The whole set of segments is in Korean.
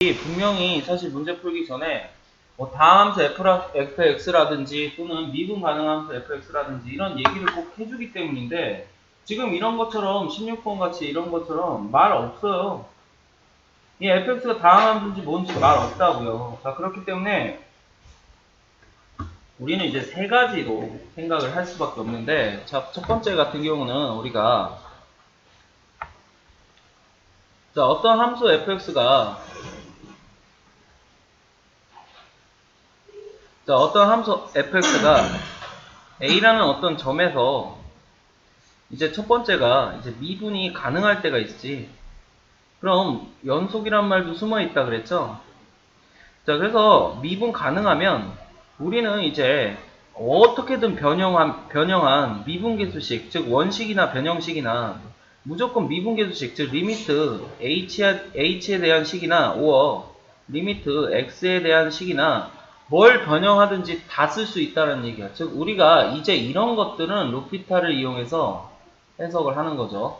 분명히 사실 문제 풀기 전에 뭐 다함수 fx라든지 또는 미분 가능함수 fx라든지 이런 얘기를 꼭 해주기 때문인데 지금 이런 것처럼 16번 같이 이런 것처럼 말 없어요. 이 fx가 다함함수인지 뭔지 말 없다고요. 자, 그렇기 때문에 우리는 이제 세 가지로 생각을 할 수밖에 없는데, 자, 첫 번째 같은 경우는 우리가 자, 어떤 함수 fx가 a라는 어떤 점에서 이제 첫 번째가 이제 미분이 가능할 때가 있지. 그럼 연속이란 말도 숨어 있다 그랬죠? 자, 그래서 미분 가능하면 우리는 이제 어떻게든 변형한 미분계수식, 즉 원식이나 변형식이나 무조건 미분계수식, 즉 리미트 h에 대한 식이나 or 리미트 x에 대한 식이나 뭘 변형하든지 다 쓸 수 있다는 얘기야. 즉 우리가 이제 이런 것들은 로피탈을 이용해서 해석을 하는 거죠.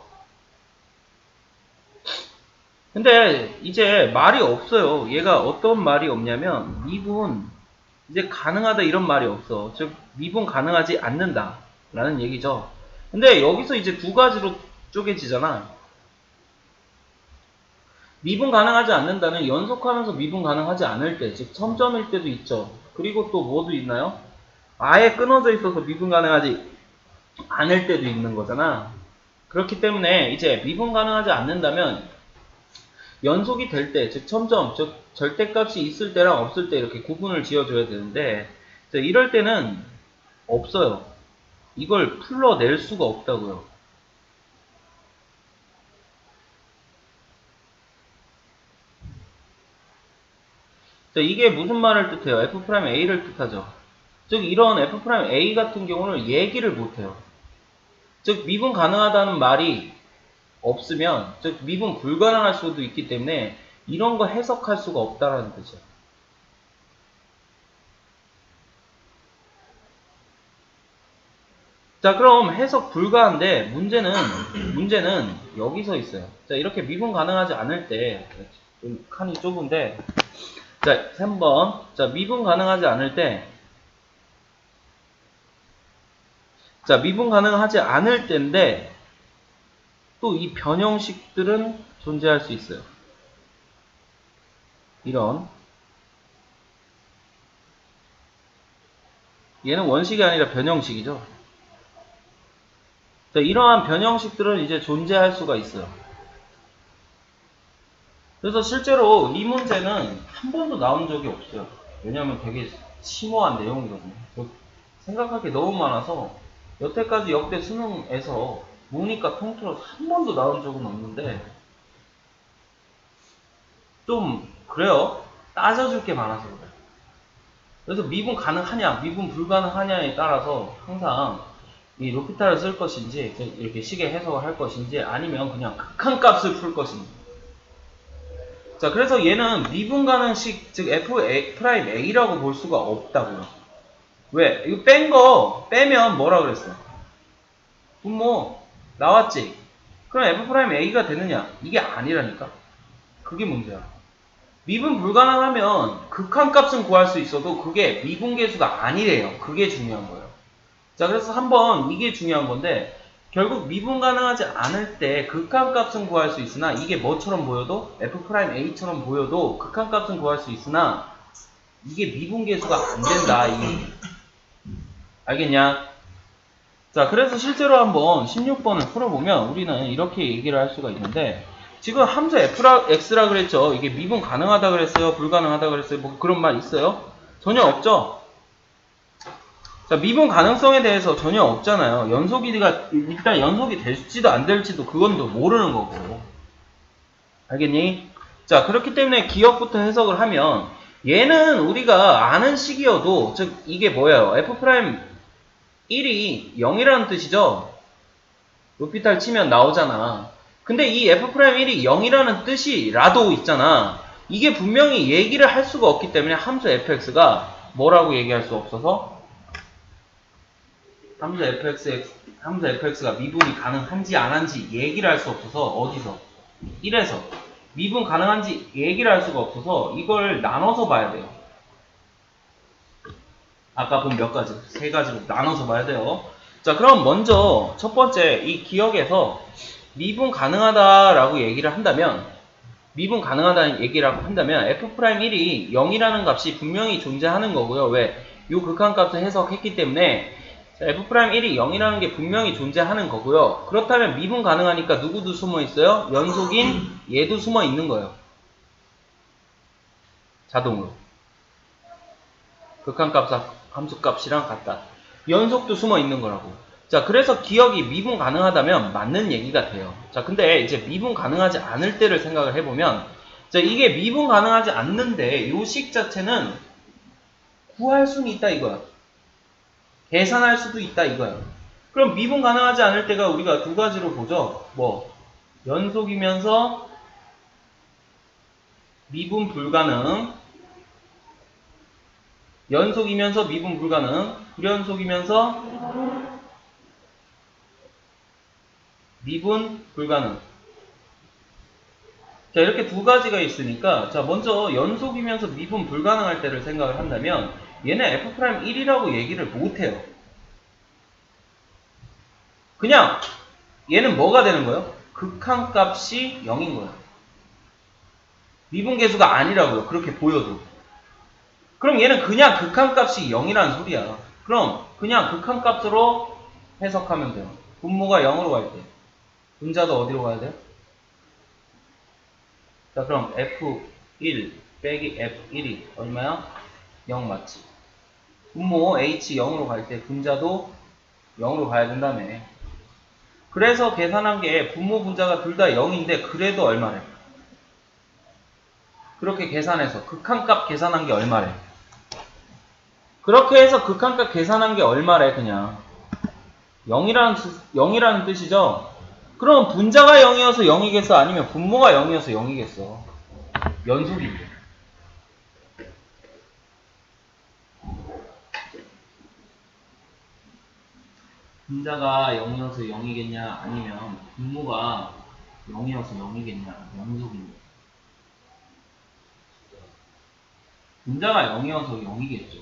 근데 이제 말이 없어요. 얘가 어떤 말이 없냐면 미분 이제 가능하다 이런 말이 없어. 즉 미분 가능하지 않는다 라는 얘기죠. 근데 여기서 이제 두 가지로 쪼개지잖아. 미분 가능하지 않는다는 연속하면서 미분 가능하지 않을 때, 즉 첨점일 때도 있죠. 그리고 또 뭐도 있나요? 아예 끊어져 있어서 미분 가능하지 않을 때도 있는 거잖아. 그렇기 때문에 이제 미분 가능하지 않는다면 연속이 될 때, 즉 첨점, 즉 절대값이 있을 때랑 없을 때 이렇게 구분을 지어줘야 되는데 이럴 때는 없어요. 이걸 풀러낼 수가 없다고요. 자, 이게 무슨 말을 뜻해요? F'A를 뜻하죠. 즉 이런 F'A 같은 경우는 얘기를 못해요. 즉 미분 가능하다는 말이 없으면 즉 미분 불가능할 수도 있기 때문에 이런 거 해석할 수가 없다라는 뜻이에요. 자, 그럼 해석 불가한데 문제는 여기서 있어요. 자, 이렇게 미분 가능하지 않을 때 좀 칸이 좁은데 자, 3번. 자, 미분 가능하지 않을 때 자, 미분 가능하지 않을 때인데 또 이 변형식들은 존재할 수 있어요. 이런 얘는 원식이 아니라 변형식이죠. 자, 이러한 변형식들은 이제 존재할 수가 있어요. 그래서 실제로 이 문제는 한 번도 나온 적이 없어요. 왜냐하면 되게 심오한 내용이거든요. 생각할 게 너무 많아서 여태까지 역대 수능에서 문이과 통틀어서 한 번도 나온 적은 없는데 좀 그래요. 따져줄 게 많아서 그래요. 그래서 미분 가능하냐, 미분 불가능하냐에 따라서 항상 이 로피탈을 쓸 것인지 이렇게 식의 해석을 할 것인지 아니면 그냥 극한값을 풀 것인지. 자, 그래서 얘는 미분 가능식, 즉 F'A라고 볼 수가 없다고요. 왜? 이거 빼면 뭐라 그랬어? 분모 나왔지? 그럼 F'A가 되느냐? 이게 아니라니까. 그게 문제야. 미분 불가능하면 극한값은 구할 수 있어도 그게 미분계수가 아니래요. 그게 중요한 거예요. 자, 그래서 한번 이게 중요한 건데 결국 미분 가능하지 않을 때 극한값은 구할 수 있으나 이게 뭐처럼 보여도 F'A처럼 보여도 극한값은 구할 수 있으나 이게 미분계수가 안 된다. 알겠냐? 자, 그래서 실제로 한번 16번을 풀어보면 우리는 이렇게 얘기를 할 수가 있는데 지금 함수 X라 그랬죠. 이게 미분 가능하다 그랬어요? 불가능하다 그랬어요? 뭐 그런 말 있어요? 전혀 없죠? 자, 미분 가능성에 대해서 전혀 없잖아요. 일단 연속이 될지도 안 될지도 그건 또 모르는 거고. 알겠니? 자, 그렇기 때문에 기억부터 해석을 하면 얘는 우리가 아는 식이어도 즉 이게 뭐예요? F'1이 0이라는 뜻이죠? 로피탈 치면 나오잖아. 근데 이 F'1이 0이라는 뜻이라도 있잖아. 이게 분명히 얘기를 할 수가 없기 때문에 함수 fx가 뭐라고 얘기할 수 없어서 함수 fx가 미분이 가능한지 안 한지 얘기를 할 수 없어서 어디서? 1에서 미분 가능한지 얘기를 할 수가 없어서 이걸 나눠서 봐야 돼요. 아까 본 몇 가지, 세 가지로 나눠서 봐야 돼요. 자, 그럼 먼저 첫 번째 이 기억에서 미분 가능하다라고 얘기를 한다면 미분 가능하다는 얘기라고 한다면 f'1이 0이라는 값이 분명히 존재하는 거고요. 왜? 이 극한값을 해석했기 때문에 자, f'1이 0이라는 게 분명히 존재하는 거고요. 그렇다면 미분 가능하니까 누구도 숨어 있어요? 연속인 얘도 숨어 있는 거예요. 자동으로. 극한값 함수값이랑 같다. 연속도 숨어 있는 거라고. 자, 그래서 기억이 미분 가능하다면 맞는 얘기가 돼요. 자, 근데 이제 미분 가능하지 않을 때를 생각을 해보면, 자, 이게 미분 가능하지 않는데, 요 식 자체는 구할 수는 있다 이거야. 계산할 수도 있다 이거야. 그럼 미분 가능하지 않을 때가 우리가 두 가지로 보죠. 뭐, 연속이면서 미분 불가능, 연속이면서 미분 불가능, 불연속이면서 미분 불가능. 자, 이렇게 두 가지가 있으니까, 자, 먼저 연속이면서 미분 불가능할 때를 생각을 한다면, 얘는 f'1이라고 얘기를 못해요. 그냥, 얘는 뭐가 되는 거예요? 극한값이 0인 거예요. 미분계수가 아니라고요. 그렇게 보여도. 그럼 얘는 그냥 극한값이 0이라는 소리야. 그럼, 그냥 극한값으로 해석하면 돼요. 분모가 0으로 갈 때. 분자도 어디로 가야 돼요? 자, 그럼 F1 빼기 F1이 얼마야? 0 맞지? 분모 H 0으로 갈 때 분자도 0으로 가야 된다며. 그래서 계산한 게 분모 분자가 둘 다 0인데 그래도 얼마래? 그렇게 계산해서 극한값 계산한 게 얼마래? 그렇게 해서 극한값 계산한 게 얼마래 그냥 0이라는 뜻이죠? 그럼 분자가 0이어서 0이겠어? 아니면 분모가 0이어서 0이겠어? 연속인데. 분자가 0이어서 0이겠냐? 아니면 분모가 0이어서 0이겠냐? 연속인데. 분자가 0이어서 0이겠죠.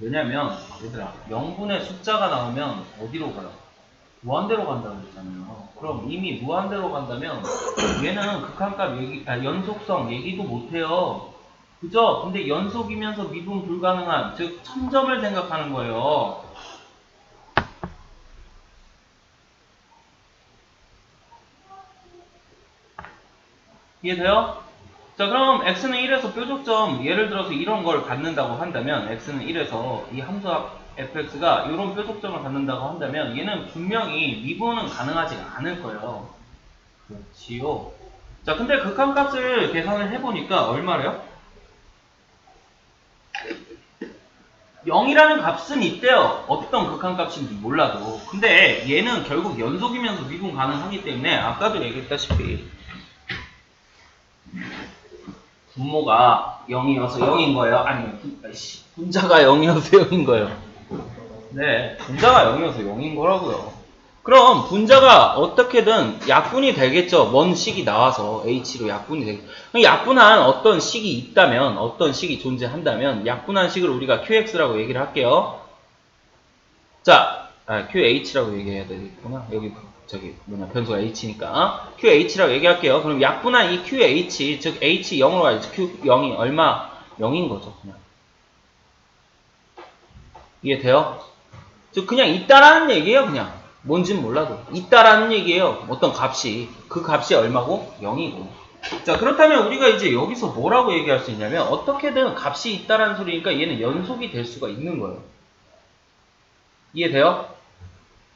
왜냐면 얘들아 0분의 숫자가 나오면 어디로 가요? 무한대로 간다고 했잖아요. 그럼 이미 무한대로 간다면 얘는 극한값 얘기, 연속성 얘기도 못해요. 그죠? 근데 연속이면서 미분 불가능한, 즉 첨점을 생각하는 거예요. 이해돼요? 자, 그럼 x는 1에서 뾰족점, 예를 들어서 이런 걸 갖는다고 한다면 x는 1에서 이 함수합 fx가 이런 뾰족점을 갖는다고 한다면 얘는 분명히 미분은 가능하지 않을 거예요. 그렇지요. 자, 근데 극한값을 계산을 해보니까 얼마래요? 0이라는 값은 있대요. 어떤 극한값인지 몰라도. 근데 얘는 결국 연속이면서 미분 가능하기 때문에 아까도 얘기했다시피 분모가 0이어서 0인 거예요? 아니면 분자가 0이어서 0인 거예요? 네, 분자가 0이어서 0인 거라고요. 그럼 분자가 어떻게든 약분이 되겠죠. 먼 식이 나와서 H로 약분이 되겠죠. 약분한 어떤 식이 있다면, 어떤 식이 존재한다면 약분한 식을 우리가 QX라고 얘기를 할게요. 자, QH라고 얘기해야 되겠구나. 여기 저기 변수가 H니까 QH라고 얘기할게요. 그럼 약분한 이 QH, 즉 H 0으로 가야지. Q 0이 얼마? 0인 거죠. 그냥. 이해돼요? 즉 그냥 있다라는 얘기예요. 그냥. 뭔진 몰라도 있다라는 얘기예요. 어떤 값이. 그 값이 얼마고? 0이고. 자, 그렇다면 우리가 이제 여기서 뭐라고 얘기할 수 있냐면 어떻게든 값이 있다라는 소리니까 얘는 연속이 될 수가 있는 거예요. 이해돼요?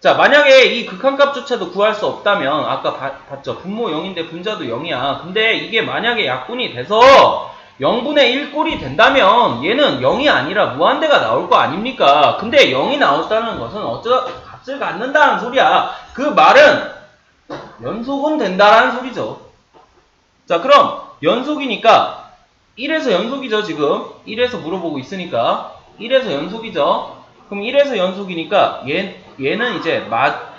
자, 만약에 이 극한값조차도 구할 수 없다면 아까 봤죠? 분모 0인데 분자도 0이야. 근데 이게 만약에 약분이 돼서 0분의 1 꼴이 된다면 얘는 0이 아니라 무한대가 나올 거 아닙니까? 근데 0이 나왔다는 것은 값을 갖는다는 소리야. 그 말은 연속은 된다라는 소리죠. 자, 그럼 연속이니까 1에서 연속이죠, 지금. 1에서 물어보고 있으니까 1에서 연속이죠. 그럼 1에서 연속이니까 얘는 이제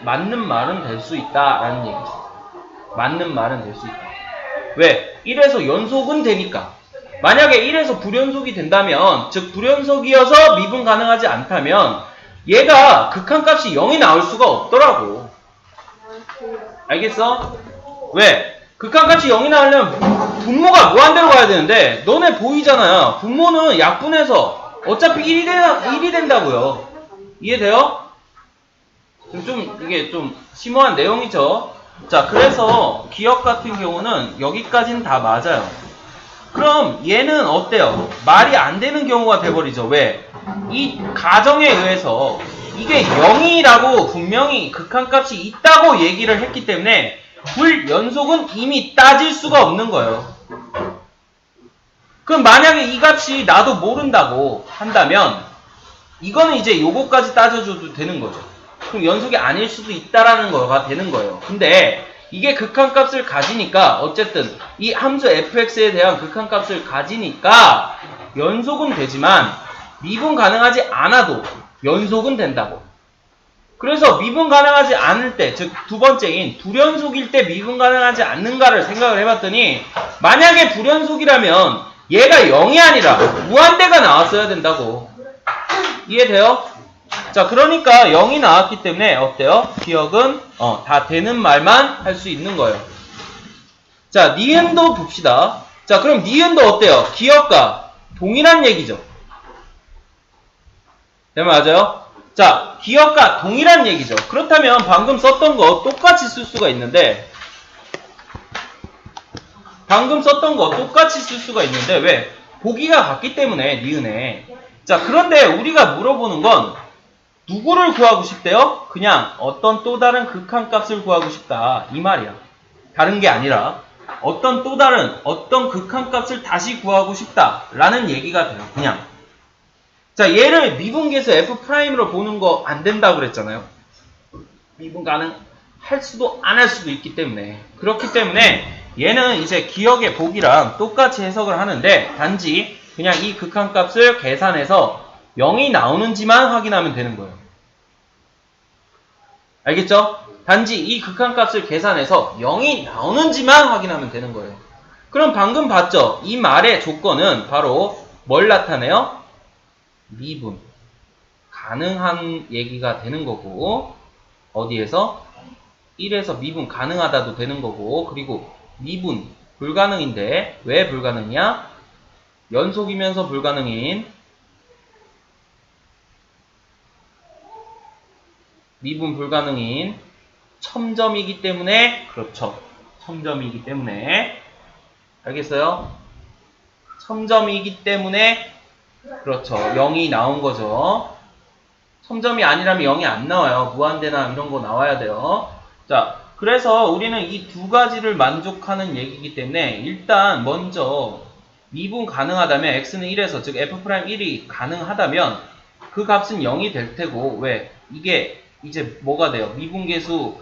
맞는 말은 될 수 있다라는 얘기죠. 맞는 말은 될 수 있다. 왜? 1에서 연속은 되니까. 만약에 1에서 불연속이 된다면, 즉 불연속이어서 미분 가능하지 않다면 얘가 극한값이 0이 나올 수가 없더라고. 알겠어? 왜? 극한값이 0이 나오려면 분모가 무한대로 가야 되는데 너네 보이잖아요. 분모는 약분해서 어차피 1이 된다고요. 이해돼요? 좀 이게 좀 심오한 내용이죠. 자, 그래서 기억 같은 경우는 여기까지는 다 맞아요. 그럼 얘는 어때요? 말이 안 되는 경우가 돼버리죠. 왜? 이 가정에 의해서 이게 0이라고 분명히 극한값이 있다고 얘기를 했기 때문에 불연속은 이미 따질 수가 없는 거예요. 그럼 만약에 이 값이 나도 모른다고 한다면 이거는 이제 요거까지 따져줘도 되는 거죠. 그럼 연속이 아닐 수도 있다라는 거가 되는 거예요. 근데 이게 극한값을 가지니까 어쨌든 이 함수 fx에 대한 극한값을 가지니까 연속은 되지만 미분 가능하지 않아도 연속은 된다고. 그래서 미분 가능하지 않을 때, 즉 두 번째인 불연속일 때 미분 가능하지 않는가를 생각을 해봤더니 만약에 불연속이라면 얘가 0이 아니라 무한대가 나왔어야 된다고. 이해돼요? 자, 그러니까 0이 나왔기 때문에 어때요? 기억은 다 되는 말만 할 수 있는 거예요. 자, 니은도 봅시다. 자, 그럼 니은도 어때요? 기억과 동일한 얘기죠. 네, 맞아요? 자, 기억과 동일한 얘기죠. 그렇다면 방금 썼던 거 똑같이 쓸 수가 있는데 왜? 보기가 같기 때문에 니은에. 자, 그런데 우리가 물어보는 건 누구를 구하고 싶대요? 그냥 어떤 또 다른 극한값을 구하고 싶다 이 말이야. 다른 게 아니라 어떤 또 다른 어떤 극한값을 다시 구하고 싶다 라는 얘기가 돼요. 그냥. 자, 얘를 미분계수 F'으로 보는 거 안 된다고 그랬잖아요. 미분 가능할 수도 안 할 수도 있기 때문에. 그렇기 때문에 얘는 이제 기억의 보기랑 똑같이 해석을 하는데 단지 그냥 이 극한값을 계산해서 0이 나오는지만 확인하면 되는 거예요. 알겠죠? 단지 이 극한값을 계산해서 0이 나오는지만 확인하면 되는 거예요. 그럼 방금 봤죠? 이 말의 조건은 바로 뭘 나타내요? 미분. 가능한 얘기가 되는 거고 어디에서? 1에서 미분 가능하다도 되는 거고 그리고 미분 불가능인데 왜 불가능이야? 연속이면서 불가능인 미분 불가능인 첨점이기 때문에 그렇죠. 첨점이기 때문에 알겠어요? 첨점이기 때문에 그렇죠. 0이 나온 거죠. 첨점이 아니라면 0이 안 나와요. 무한대나 이런 거 나와야 돼요. 자, 그래서 우리는 이 두 가지를 만족하는 얘기이기 때문에 일단 먼저 미분 가능하다면 x는 1에서 즉 f'1이 가능하다면 그 값은 0이 될 테고 왜? 이게 이제 뭐가 돼요? 미분계수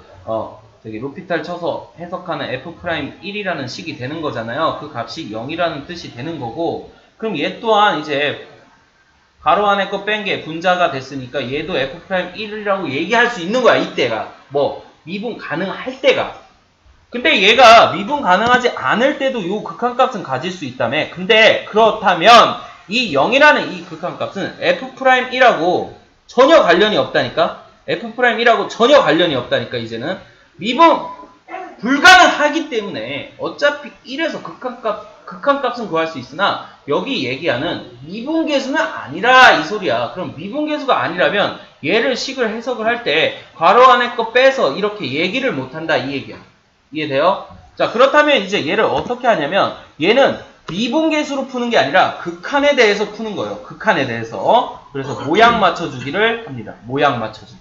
저기 로피탈 쳐서 해석하는 f'1이라는 식이 되는 거잖아요. 그 값이 0이라는 뜻이 되는 거고 그럼 얘 또한 이제 가로 안에 거 뺀 게 분자가 됐으니까 얘도 f'1이라고 얘기할 수 있는 거야. 이때가 뭐 미분 가능할 때가. 근데 얘가 미분 가능하지 않을 때도 요 극한값은 가질 수 있다며. 근데 그렇다면 이 0이라는 이 극한값은 f'1하고 전혀 관련이 없다니까. f'1하고 전혀 관련이 없다니까. 이제는 미분 불가능하기 때문에 어차피 1에서 극한값은 구할 수 있으나 여기 얘기하는 미분계수는 아니라 이 소리야. 그럼 미분계수가 아니라면 얘를 식을 해석을 할 때 괄호 안에 거 빼서 이렇게 얘기를 못한다 이 얘기야. 이해돼요? 자, 그렇다면 이제 얘를 어떻게 하냐면 얘는 미분계수로 푸는 게 아니라 극한에 대해서 푸는 거예요. 극한에 대해서. 그래서 모양 맞춰주기를 합니다. 모양 맞춰주기.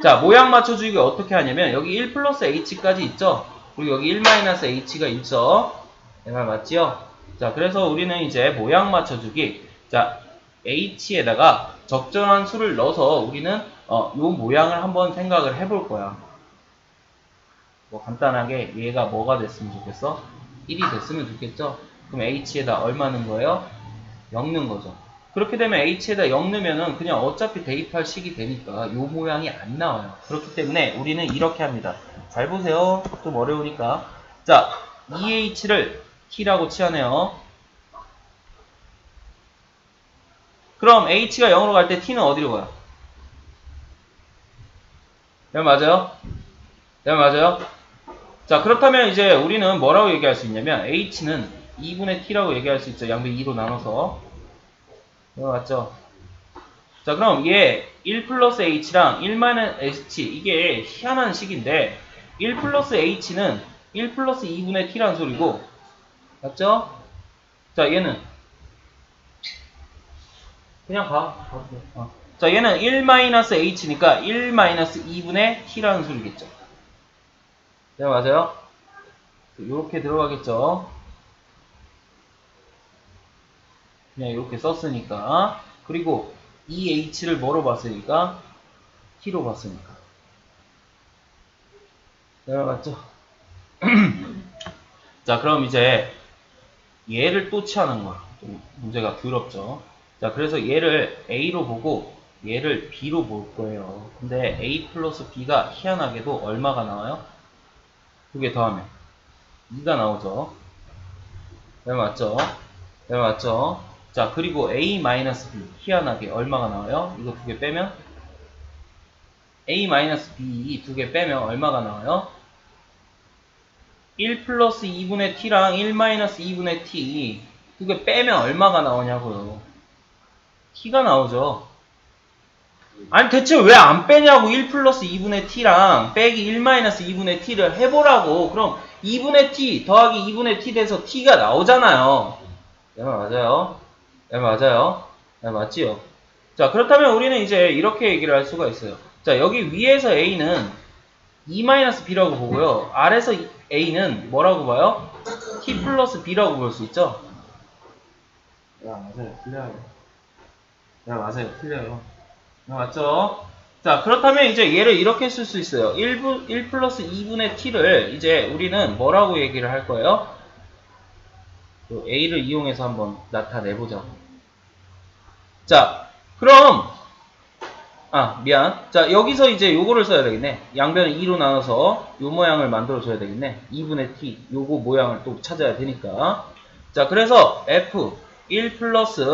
자, 모양 맞춰주기가 어떻게 하냐면 여기 1 플러스 h까지 있죠? 그리고 여기 1 마이너스 h가 있죠? 내 말 맞지요? 자, 그래서 우리는 이제 모양 맞춰주기. 자, h에다가 적절한 수를 넣어서 우리는 요 모양을 한번 생각을 해볼 거야. 뭐 간단하게 얘가 뭐가 됐으면 좋겠어? 1이 됐으면 좋겠죠? 그럼 h에다 얼마 넣은 거예요? 0 넣은 거죠. 그렇게 되면 h에다 0 넣으면은 그냥 어차피 대입할 식이 되니까 요 모양이 안 나와요. 그렇기 때문에 우리는 이렇게 합니다. 잘 보세요. 좀 어려우니까. 자, 2h를 t라고 치하네요. 그럼 h가 0으로 갈 때 t는 어디로 가요? 네, 맞아요? 네, 맞아요? 자, 그렇다면 이제 우리는 뭐라고 얘기할 수 있냐면 h는 2분의 t라고 얘기할 수 있죠. 양변 2로 나눠서. 네, 맞죠? 자, 그럼 얘 1 플러스 h랑 1 마이너스 h 이게 희한한 식인데 1 플러스 h는 1 플러스 2분의 t라는 소리고 맞죠? 자, 얘는 그냥 봐도 돼. 자, 얘는 1 마이너스 h니까 1 마이너스 2분의 t라는 소리겠죠. 네, 맞아요? 이렇게 들어가겠죠. 그냥 이렇게 썼으니까. 그리고 이 h를 뭐로 봤으니까? t로 봤으니까. 네, 맞죠? 자, 그럼 이제 얘를 또 취하는 거야. 좀 문제가 더럽죠. 자, 그래서 얘를 A로 보고 얘를 B로 볼 거예요. 근데 A 플러스 B가 희한하게도 얼마가 나와요? 두 개 더하면 2가 나오죠. 네, 맞죠? 네, 맞죠? 자, 그리고 A 마이너스 B 희한하게 얼마가 나와요? 이거 두 개 빼면 A 마이너스 B 두 개 빼면 얼마가 나와요? 1 플러스 2분의 t랑 1 마이너스 2분의 t 두 개 빼면 얼마가 나오냐고요. t가 나오죠. 아니 대체 왜 안 빼냐고. 1 플러스 2분의 t랑 빼기 1 마이너스 2분의 t를 해보라고. 그럼 2분의 t 더하기 2분의 t 돼서 t가 나오잖아요. 네, 맞아요. 네, 맞아요. 네, 맞지요. 자, 그렇다면 우리는 이제 이렇게 얘기를 할 수가 있어요. 자, 여기 위에서 a는 2-b라고 보고요. 아래서 a는 뭐라고 봐요? t 플러스 b라고 볼 수 있죠? 야, 맞아요. 틀려요. 야, 맞아요. 틀려요. 맞죠? 자, 그렇다면 이제 얘를 이렇게 쓸 수 있어요. 1 플러스 2분의 t를 이제 우리는 뭐라고 얘기를 할 거예요? a를 이용해서 한번 나타내보자. 자, 그럼 미안. 자, 여기서 이제 요거를 써야 되겠네. 양변을 2로 나눠서 요 모양을 만들어줘야 되겠네. 2분의 t, 요거 모양을 또 찾아야 되니까. 자, 그래서 f1 플러스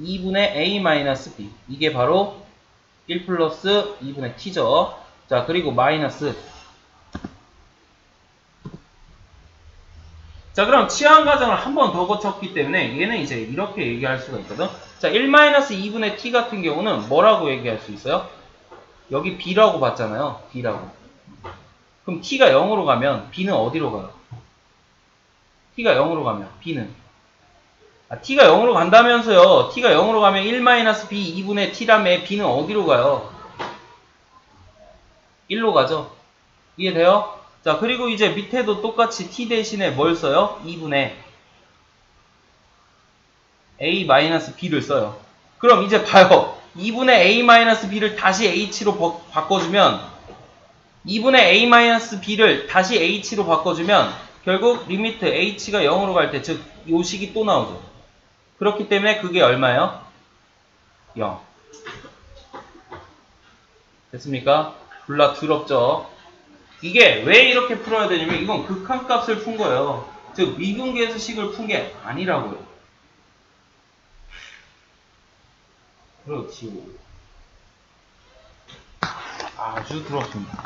2분의 a 마이너스 b. 이게 바로 1 플러스 2분의 t죠. 자, 그리고 마이너스. 자, 그럼 치환 과정을 한 번 더 거쳤기 때문에 얘는 이제 이렇게 얘기할 수가 있거든. 자, 1 마이너스 2분의 t 같은 경우는 뭐라고 얘기할 수 있어요? 여기 b라고 봤잖아요. b라고. 그럼 t가 0으로 가면 b는 어디로 가요? t가 0으로 가면 b는 t가 0으로 간다면서요. t가 0으로 가면 1 마이너스 b 2분의 t라며 b는 어디로 가요? 1로 가죠. 이해돼요? 자, 그리고 이제 밑에도 똑같이 t 대신에 뭘 써요? 2분의 a-b를 써요. 그럼 이제 봐요. 2분의 a-b를 다시 h로 바꿔주면 2분의 a-b를 다시 h로 바꿔주면 결국 리미트 h가 0으로 갈 때, 즉 요식이 또 나오죠. 그렇기 때문에 그게 얼마예요? 0. 됐습니까? 졸라 더럽죠? 이게 왜 이렇게 풀어야 되냐면 이건 극한값을 푼 거예요. 즉 미분계수 식을 푼 게 아니라고요. 그렇지. 아주 더럽습니다.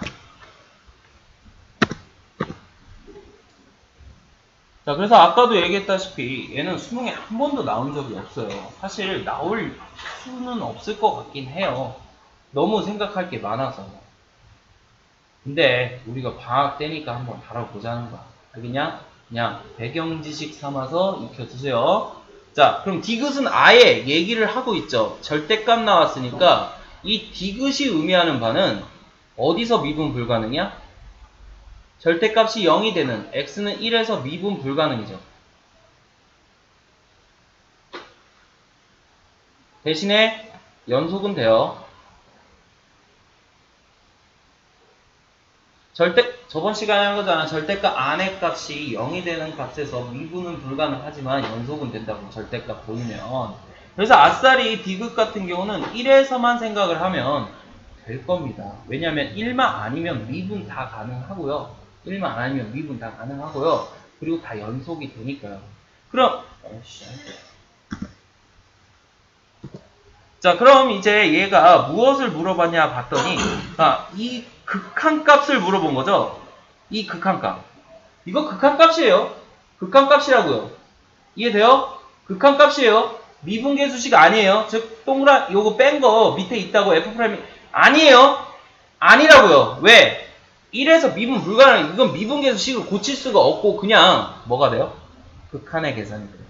자, 그래서 아까도 얘기했다시피 얘는 수능에 한 번도 나온 적이 없어요. 사실 나올 수는 없을 것 같긴 해요. 너무 생각할 게 많아서. 근데 우리가 방학 때니까 한번 다뤄보자는 거야. 알겠냐? 그냥 배경지식 삼아서 익혀주세요. 자, 그럼 디귿은 아예 얘기를 하고 있죠. 절대값 나왔으니까 이 디귿이 의미하는 바는 어디서 미분 불가능이야? 절대값이 0이 되는 x는 1에서 미분 불가능이죠. 대신에 연속은 돼요. 저번 시간에 한 거잖아. 절대값 안의 값이 0이 되는 값에서 미분은 불가능하지만 연속은 된다고. 절대값 보이면. 그래서 아싸리 디귿 같은 경우는 1에서만 생각을 하면 될 겁니다. 왜냐하면 1만 아니면 미분 다 가능하고요. 1만 아니면 미분 다 가능하고요. 그리고 다 연속이 되니까요. 그럼 자, 그럼 이제 얘가 무엇을 물어봤냐 봤더니 이 극한값을 물어본 거죠. 이 극한값. 이거 극한값이에요. 극한값이라고요. 이해돼요? 극한값이에요. 미분계수식 아니에요. 즉 요거 뺀 거 밑에 있다고 f 프라임 아니에요. 아니라고요. 왜? 1에서 미분 불가능. 이건 미분계수식을 고칠 수가 없고 그냥 뭐가 돼요? 극한의 계산이 돼요.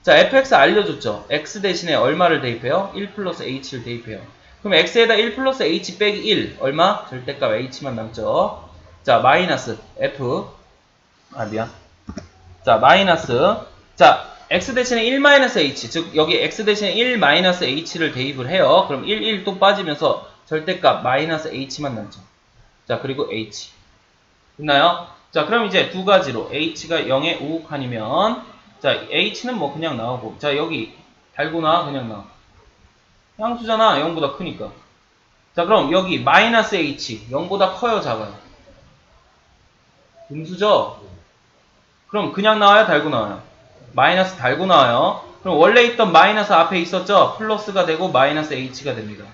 자, fx 알려줬죠. x 대신에 얼마를 대입해요? 1 플러스 h를 대입해요. 그럼 x에다 1 플러스 h 빼기 1 얼마? 절대값 h만 남죠. 자, 마이너스 f 미안. 자, 마이너스 자, x 대신에 1 마이너스 h 즉 여기 x 대신에 1 마이너스 h를 대입을 해요. 그럼 1 또 빠지면서 절대값 마이너스 h만 남죠. 자, 그리고 h 됐나요? 자, 그럼 이제 두 가지로 h가 0의 우극한이면 자, h는 뭐 그냥 나오고 자, 여기 달고나 그냥 나와. 향수잖아. 0보다 크니까. 자, 그럼 여기 마이너스 h 0보다 커요, 작아요? 음수죠? 그럼 그냥 나와요, 달고 나와요? 마이너스 달고 나와요. 그럼 원래 있던 마이너스 앞에 있었죠? 플러스가 되고 마이너스 h가 됩니다.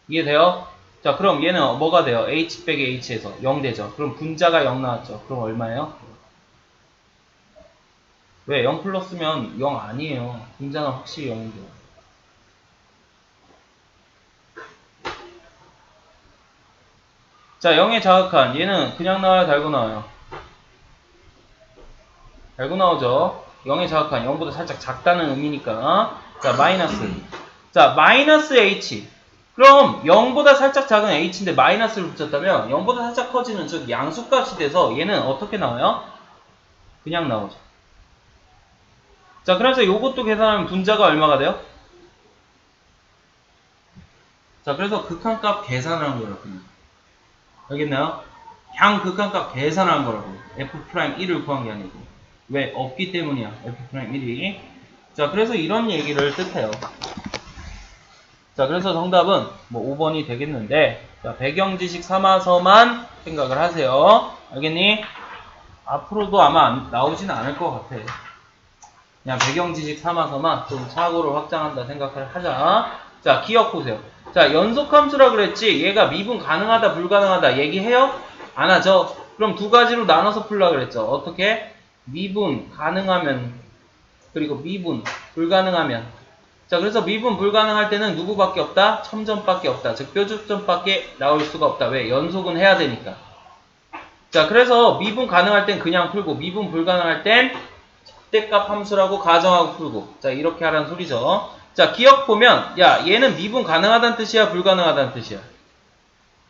이해돼요? 자, 그럼 얘는 뭐가 돼요? h 빼기 h에서 0 되죠. 그럼 분자가 0 나왔죠. 그럼 얼마예요? 왜? 0 플러스면 0 아니에요. 분자는 확실히 0인데요. 자, 0의 자극한 얘는 그냥 나와요, 달고 나와요? 달고 나오죠. 0의 자극한 0보다 살짝 작다는 의미니까. 자, 마이너스. 자, 마이너스 h. 그럼 0보다 살짝 작은 h인데 마이너스를 붙였다면 0보다 살짝 커지는 즉 양수값이 돼서 얘는 어떻게 나와요? 그냥 나오죠. 자, 그래서 요것도 계산하면 분자가 얼마가 돼요? 자, 그래서 극한값 계산하는 거라고요. 알겠나요? 극한값 계산하는 거라고. f'1을 구한 게 아니고. 왜? 없기 때문이야. f'1이. 자, 그래서 이런 얘기를 뜻해요. 자, 그래서 정답은 뭐 5번이 되겠는데, 자, 배경지식 삼아서만 생각을 하세요. 알겠니? 앞으로도 아마 나오진 않을 것 같아. 그냥 배경지식 삼아서만 좀 사고를 확장한다 생각을 하자. 자, 기억 보세요. 자, 연속함수라 그랬지? 얘가 미분 가능하다, 불가능하다 얘기해요? 안 하죠? 그럼 두 가지로 나눠서 풀라 그랬죠? 어떻게? 미분 가능하면, 그리고 미분 불가능하면. 자, 그래서 미분 불가능할 때는 누구밖에 없다? 첨점밖에 없다. 즉, 뾰족점밖에 나올 수가 없다. 왜? 연속은 해야 되니까. 자, 그래서 미분 가능할 땐 그냥 풀고, 미분 불가능할 땐 절대값 함수라고 가정하고 풀고. 자, 이렇게 하라는 소리죠. 자, 기억 보면, 야, 얘는 미분 가능하다는 뜻이야, 불가능하다는 뜻이야?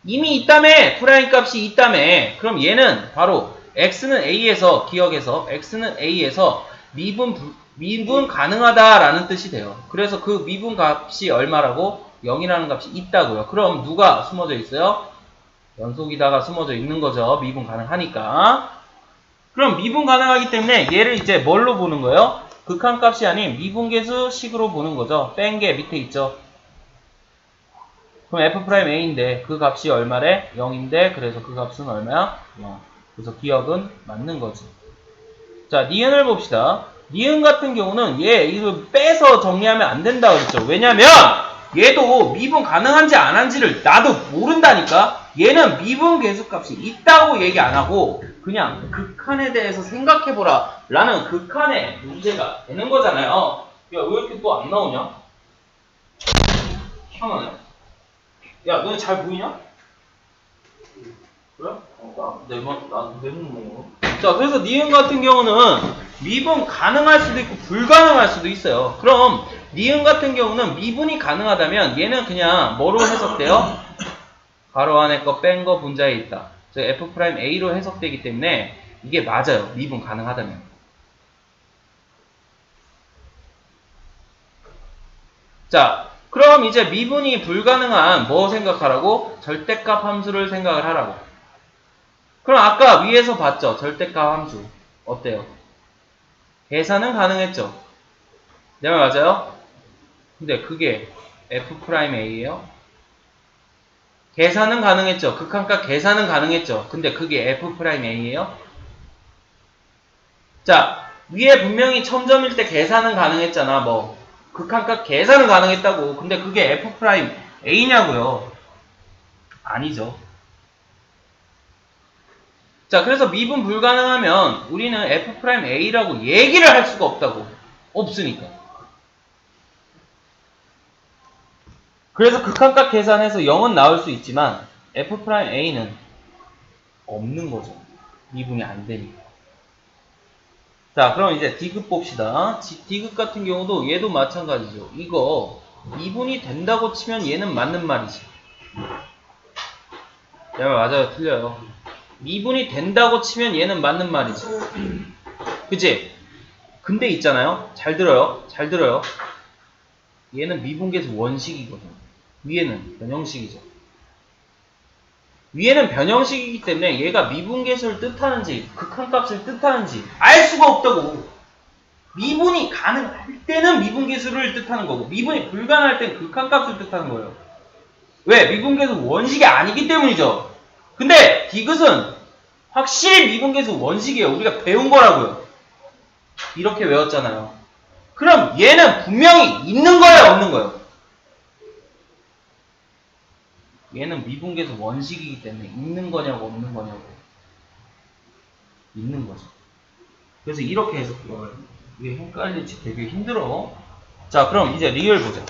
이미 있다며! 프라임 값이 있다며! 그럼 얘는 바로, x는 a에서, 기억에서, x는 a에서 미분 가능하다라는 뜻이 돼요. 그래서 그 미분 값이 얼마라고? 0이라는 값이 있다고요. 그럼 누가 숨어져 있어요? 연속이다가 숨어져 있는 거죠. 미분 가능하니까. 그럼 미분 가능하기 때문에 얘를 이제 뭘로 보는 거예요? 극한값이 아닌 미분계수 식으로 보는 거죠. 뺀 게 밑에 있죠. 그럼 f'a인데 그 값이 얼마래? 0인데 그래서 그 값은 얼마야? 0. 그래서 기억은 맞는 거지. 자, 니은을 봅시다. 니은 같은 경우는 얘 이거 빼서 정리하면 안 된다 그랬죠. 왜냐면 얘도 미분 가능한지 안 한지를 나도 모른다니까. 얘는 미분 계수값이 있다고 얘기 안 하고 그냥 극한에 대해서 생각해보라 라는 극한의 문제가 되는 거잖아요. 야, 왜 이렇게 또 안 나오냐? 희한하네. 야, 너네 잘 보이냐? 그래? 내눈 자, 그래서 니은 같은 경우는 미분 가능할 수도 있고 불가능할 수도 있어요. 그럼 니은 같은 경우는 미분이 가능하다면 얘는 그냥 뭐로 해석돼요? 가로 안에 거 뺀 거 분자에 있다. 즉 f'a로 해석되기 때문에 이게 맞아요. 미분 가능하다면. 자, 그럼 이제 미분이 불가능한 뭐 생각하라고? 절대값 함수를 생각을 하라고. 그럼 아까 위에서 봤죠? 절대값 함수. 어때요? 계산은 가능했죠? 내 말 맞아요? 근데 그게 f'a예요? 계산은 가능했죠. 극한값 계산은 가능했죠. 근데 그게 F'A예요? 자, 위에 분명히 첨점일 때 계산은 가능했잖아. 뭐 극한값 계산은 가능했다고. 근데 그게 F'A냐고요. 아니죠. 자, 그래서 미분 불가능하면 우리는 F'A라고 얘기를 할 수가 없다고. 없으니까. 그래서 극한값 계산해서 0은 나올 수 있지만 F'A는 없는 거죠. 미분이 안 되니까. 자, 그럼 이제 D급 봅시다. D급 같은 경우도 얘도 마찬가지죠. 이거 미분이 된다고 치면 얘는 맞는 말이지. 내 말 맞아요? 틀려요? 미분이 된다고 치면 얘는 맞는 말이지. 그치? 근데 있잖아요. 잘 들어요. 잘 들어요. 얘는 미분계수 원식이거든. 위에는 변형식이죠. 위에는 변형식이기 때문에 얘가 미분계수를 뜻하는지 극한값을 뜻하는지 알 수가 없다고. 미분이 가능할 때는 미분계수를 뜻하는 거고 미분이 불가능할 때는 극한값을 뜻하는 거예요. 왜? 미분계수 원식이 아니기 때문이죠. 근데 디귿은 확실히 미분계수 원식이에요. 우리가 배운 거라고요. 이렇게 외웠잖아요. 그럼 얘는 분명히 있는 거예요? 없는 거예요? 얘는 미분계수 원식이기 때문에 있는 거냐고 없는 거냐고. 있는 거죠. 그래서 이렇게 해석해요. 이게 헷갈릴지 되게 힘들어. 자, 그럼 이제 리을 보자.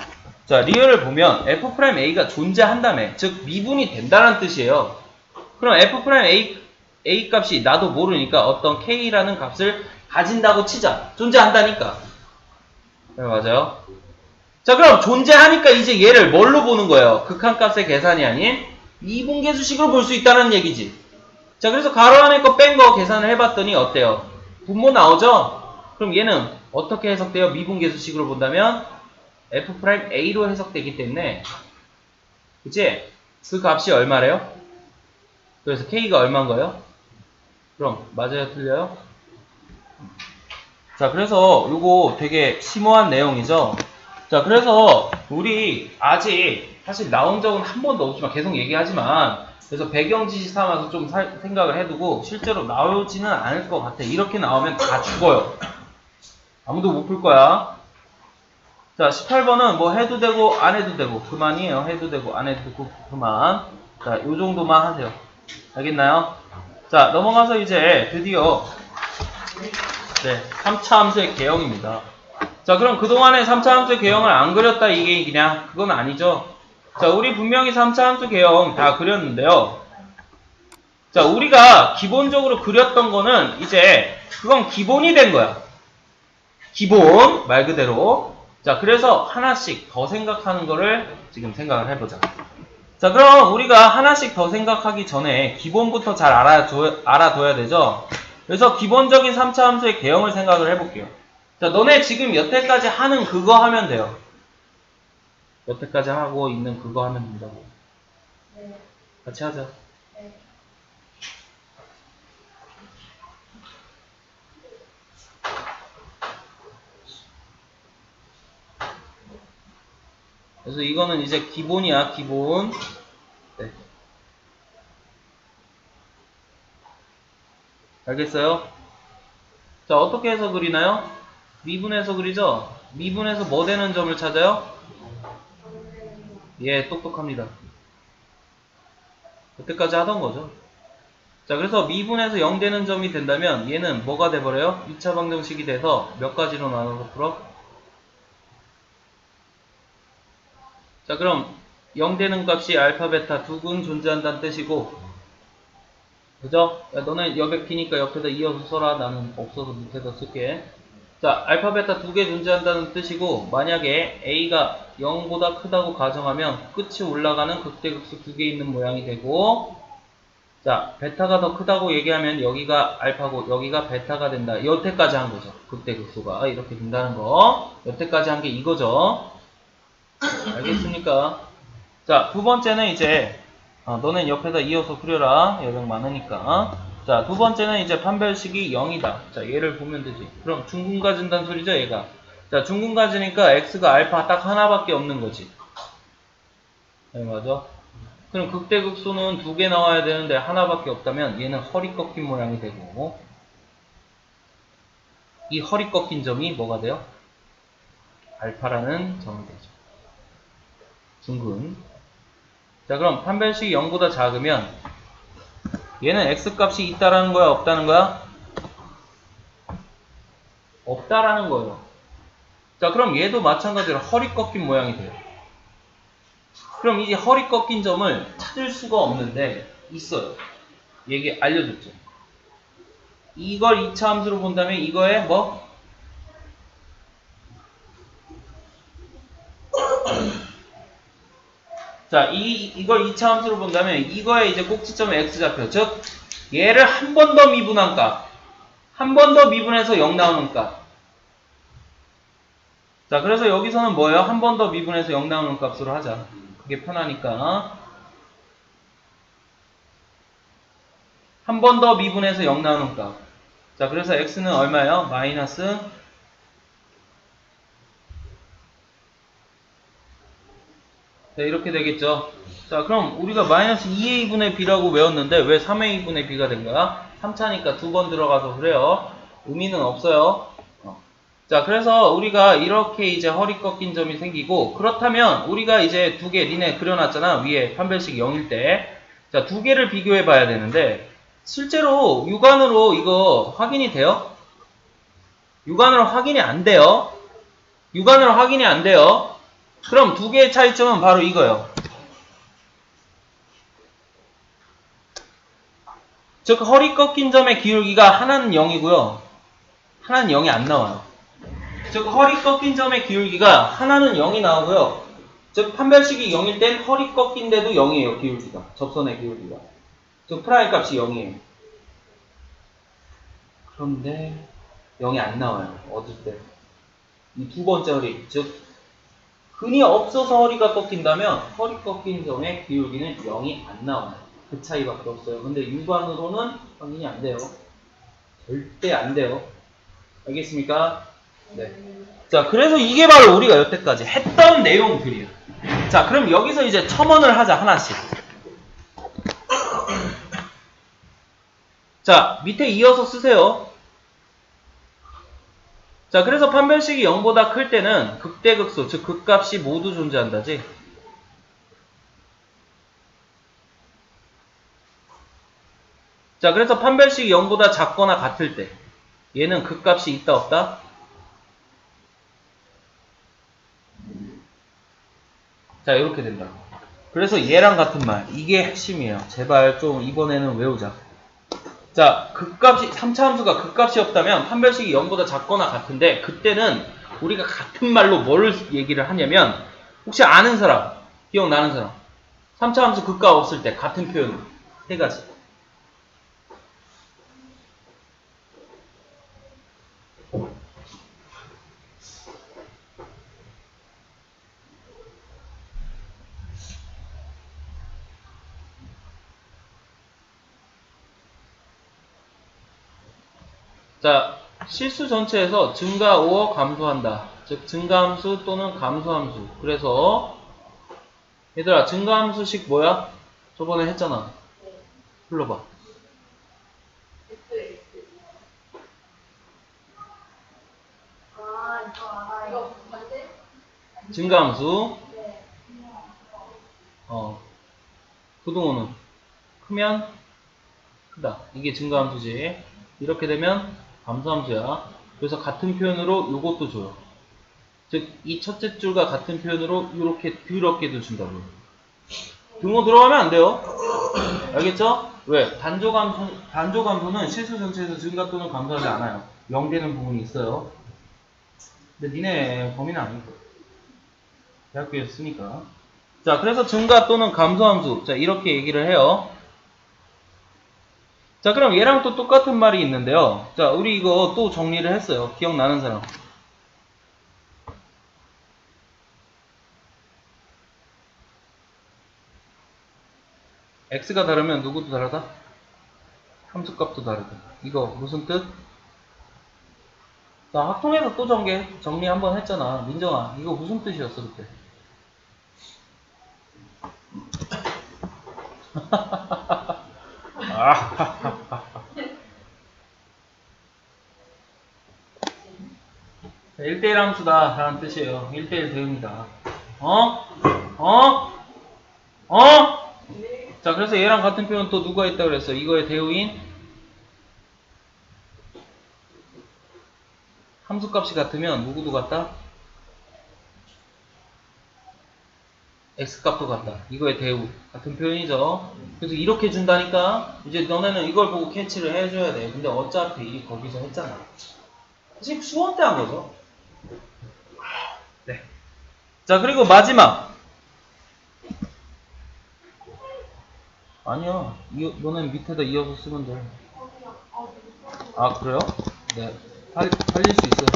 자, 리을을 보면 F'A가 존재한다며. 즉, 미분이 된다는 뜻이에요. 그럼 F'A 값이 나도 모르니까 어떤 K라는 값을 가진다고 치자. 존재한다니까. 네, 맞아요. 자, 그럼 존재하니까 이제 얘를 뭘로 보는 거예요? 극한값의 계산이 아닌 이분계수식으로 볼 수 있다는 얘기지. 자, 그래서 가로 안에 거 뺀 거 계산을 해봤더니 어때요? 분모 나오죠? 그럼 얘는 어떻게 해석돼요? 미분계수식으로 본다면 F'A로 해석되기 때문에 그치? 그 값이 얼마래요? 그래서 K가 얼마인 거예요? 그럼 맞아요? 틀려요? 자, 그래서 요거 되게 심오한 내용이죠? 자, 그래서 우리 아직 사실 나온 적은 한 번도 없지만 계속 얘기하지만 그래서 배경 지시 삼아서 좀 생각을 해두고 실제로 나오지는 않을 것 같아. 이렇게 나오면 다 죽어요. 아무도 못 풀 거야. 자, 18번은 뭐 해도 되고 안 해도 되고 그만이에요. 해도 되고 안 해도 되고 그만. 자, 요 정도만 하세요. 알겠나요? 자, 넘어가서 이제 드디어 네, 3차 함수의 개형입니다. 자, 그럼 그동안에 3차 함수 개형을 안 그렸다 이게 얘기냐? 그건 아니죠. 자, 우리 분명히 3차 함수 개형 다 그렸는데요. 자, 우리가 기본적으로 그렸던 거는 이제 그건 기본이 된 거야. 기본 말 그대로. 자, 그래서 하나씩 더 생각하는 거를 지금 생각을 해보자. 자, 그럼 우리가 하나씩 더 생각하기 전에 기본부터 잘 알아둬야 되죠. 그래서 기본적인 3차 함수의 개형을 생각을 해볼게요. 자, 너네 지금 여태까지 하는 그거 하면 돼요. 여태까지 하고 있는 그거 하면 된다고. 네. 같이 하자. 네. 그래서 이거는 이제 기본이야, 기본. 네. 알겠어요? 자, 어떻게 해서 그리나요? 미분해서 그리죠? 미분해서 뭐 되는 점을 찾아요? 예, 똑똑합니다. 그때까지 하던 거죠. 자, 그래서 미분해서 0 되는 점이 된다면 얘는 뭐가 돼버려요? 2차 방정식이 돼서 몇 가지로 나눠서 풀어? 자, 그럼 0 되는 값이 알파, 베타 두 근 존재한다는 뜻이고 그죠? 야, 너네 여백키니까 옆에다 이어서 써라. 나는 없어서 밑에다 쓸게. 자, 알파, 베타 두 개 존재한다는 뜻이고 만약에 A가 0보다 크다고 가정하면 끝이 올라가는 극대극수 두 개 있는 모양이 되고 자, 베타가 더 크다고 얘기하면 여기가 알파고 여기가 베타가 된다. 여태까지 한 거죠. 극대극수가 이렇게 된다는 거. 여태까지 한 게 이거죠. 알겠습니까? 자, 두 번째는 이제 너는 옆에다 이어서 그려라. 여백 많으니까. 자, 두 번째는 이제 판별식이 0이다. 자, 얘를 보면 되지. 그럼 중근 가진다는 소리죠, 얘가. 자, 중근 가지니까 x가 알파 딱 하나밖에 없는 거지. 네, 맞아. 그럼 극대극소는 두 개 나와야 되는데 하나밖에 없다면 얘는 허리 꺾인 모양이 되고, 이 허리 꺾인 점이 뭐가 돼요? 알파라는 점이 되죠. 둥근. 자, 그럼 판별식이 0보다 작으면 얘는 x값이 있다라는 거야, 없다는 거야? 없다라는 거예요. 자, 그럼 얘도 마찬가지로 허리 꺾인 모양이 돼요. 그럼 이제 허리 꺾인 점을 찾을 수가 없는데 있어요. 얘기 알려줬죠. 이걸 2차 함수로 본다면 이거에 뭐? 자, 이걸 2차 함수로 본다면 이거에 이제 꼭지점에 x좌표, 즉 얘를 한 번 더 미분한 값, 한 번 더 미분해서 0 나오는 값. 자, 그래서 여기서는 뭐예요? 한 번 더 미분해서 0 나오는 값으로 하자. 그게 편하니까. 한 번 더 미분해서 0 나오는 값. 자, 그래서 x는 얼마예요? 마이너스. 자, 이렇게 되겠죠. 자, 그럼 우리가 마이너스 2a분의 b라고 외웠는데 왜 3a분의 b가 된 거야? 3차니까 두 번 들어가서 그래요. 의미는 없어요. 자, 그래서 우리가 이렇게 이제 허리 꺾인 점이 생기고, 그렇다면 우리가 이제 두 개 니네 그려놨잖아. 위에 판별식 0일 때. 자, 두 개를 비교해 봐야 되는데 실제로 육안으로 이거 확인이 돼요? 육안으로 확인이 안 돼요. 육안으로 확인이 안 돼요. 그럼 두 개의 차이점은 바로 이거예요. 즉 허리 꺾인 점의 기울기가 하나는 0이고요. 하나는 0이 안 나와요. 즉 허리 꺾인 점의 기울기가 하나는 0이 나오고요. 즉 판별식이 0일 땐 허리 꺾인데도 0이에요. 기울기가. 접선의 기울기가. 즉 프라임 값이 0이에요. 그런데 0이 안 나와요. 얻을 때. 이 두 번째 허리. 즉 근이 없어서 허리가 꺾인다면 허리 꺾인 점의 기울기는 0이 안 나와요. 그 차이밖에 없어요. 근데 육안으로는 확인이 안 돼요. 절대 안 돼요. 알겠습니까? 네. 자, 그래서 이게 바로 우리가 여태까지 했던 내용들이에요. 자, 그럼 여기서 이제 첨언을 하자, 하나씩. 자, 밑에 이어서 쓰세요. 자, 그래서 판별식이 0보다 클 때는 극대극소, 즉 극값이 모두 존재한다지. 자, 그래서 판별식이 0보다 작거나 같을 때 얘는 극값이 있다 없다? 자, 이렇게 된다. 그래서 얘랑 같은 말, 이게 핵심이에요. 제발 좀 이번에는 외우자. 자, 극값이 3차 함수가 극값이 없다면 판별식이 0보다 작거나 같은데 그때는 우리가 같은 말로 뭘 얘기를 하냐면 혹시 아는 사람, 기억나는 사람 3차 함수 극값 없을 때 같은 표현 세 가지. 자, 실수 전체에서 증가 5억 감소한다. 즉 증가함수 또는 감소함수. 그래서 얘들아 증가함수식 뭐야? 저번에 했잖아. 불러봐. 증가함수. 부등호는 크면 크다. 이게 증가함수지. 이렇게 되면 감소함수야. 그래서 같은 표현으로 요것도 줘요. 즉 이 첫째 줄과 같은 표현으로 이렇게 더럽게도 준다고요. 등호 들어가면 안 돼요. 알겠죠? 왜? 단조감소는 실수 전체에서 증가 또는 감소하지 않아요. 0 되는 부분이 있어요. 근데 니네 범위는 아니고 대학교에서 쓰니까. 자, 그래서 증가 또는 감소함수. 자, 이렇게 얘기를 해요. 자, 그럼 얘랑 또 똑같은 말이 있는데요. 자, 우리 이거 또 정리를 했어요. 기억나는 사람. x가 다르면 누구도 다르다? 함수값도 다르다. 이거 무슨 뜻? 자, 학통에서 또 정리 한번 했잖아. 민정아, 이거 무슨 뜻이었어, 그때? 자, 1대1 함수다 라는 뜻이에요. 1대1 대응이다. 어? 어? 어? 자, 그래서 얘랑 같은 표현 또 누가 있다 그랬어? 이거의 대우인 함수값이 같으면 누구도 같다? x값도 같다. 이거의 대우 같은 표현이죠. 그래서 이렇게 준다니까 이제 너네는 이걸 보고 캐치를 해줘야 돼. 근데 어차피 거기서 했잖아. 사실 수원 때 한 거죠. 네. 자, 그리고 마지막. 아니야. 너네 밑에다 이어서 쓰면 돼. 아, 그래요? 네. 살릴 수 있어요.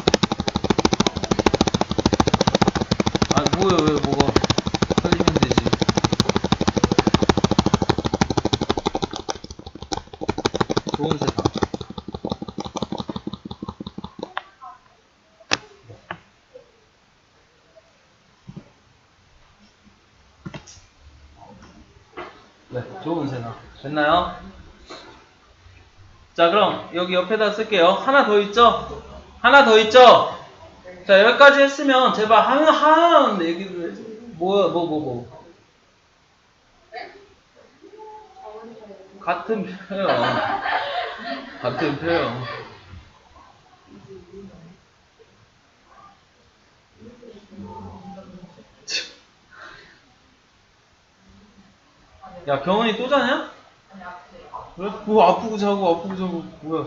아, 뭐야, 왜, 뭐가. 살리면 되지. 좋은 세상. 네, 좋은 세상. 됐나요? 자, 그럼 여기 옆에다 쓸게요. 하나 더 있죠? 하나 더 있죠? 자, 여기까지 했으면 제발 하나는 얘기를 해줘. 뭐. 같은 표현. 같은 표현. 야, 경원이 또 자냐? 왜? 뭐 아프고 자고 뭐야?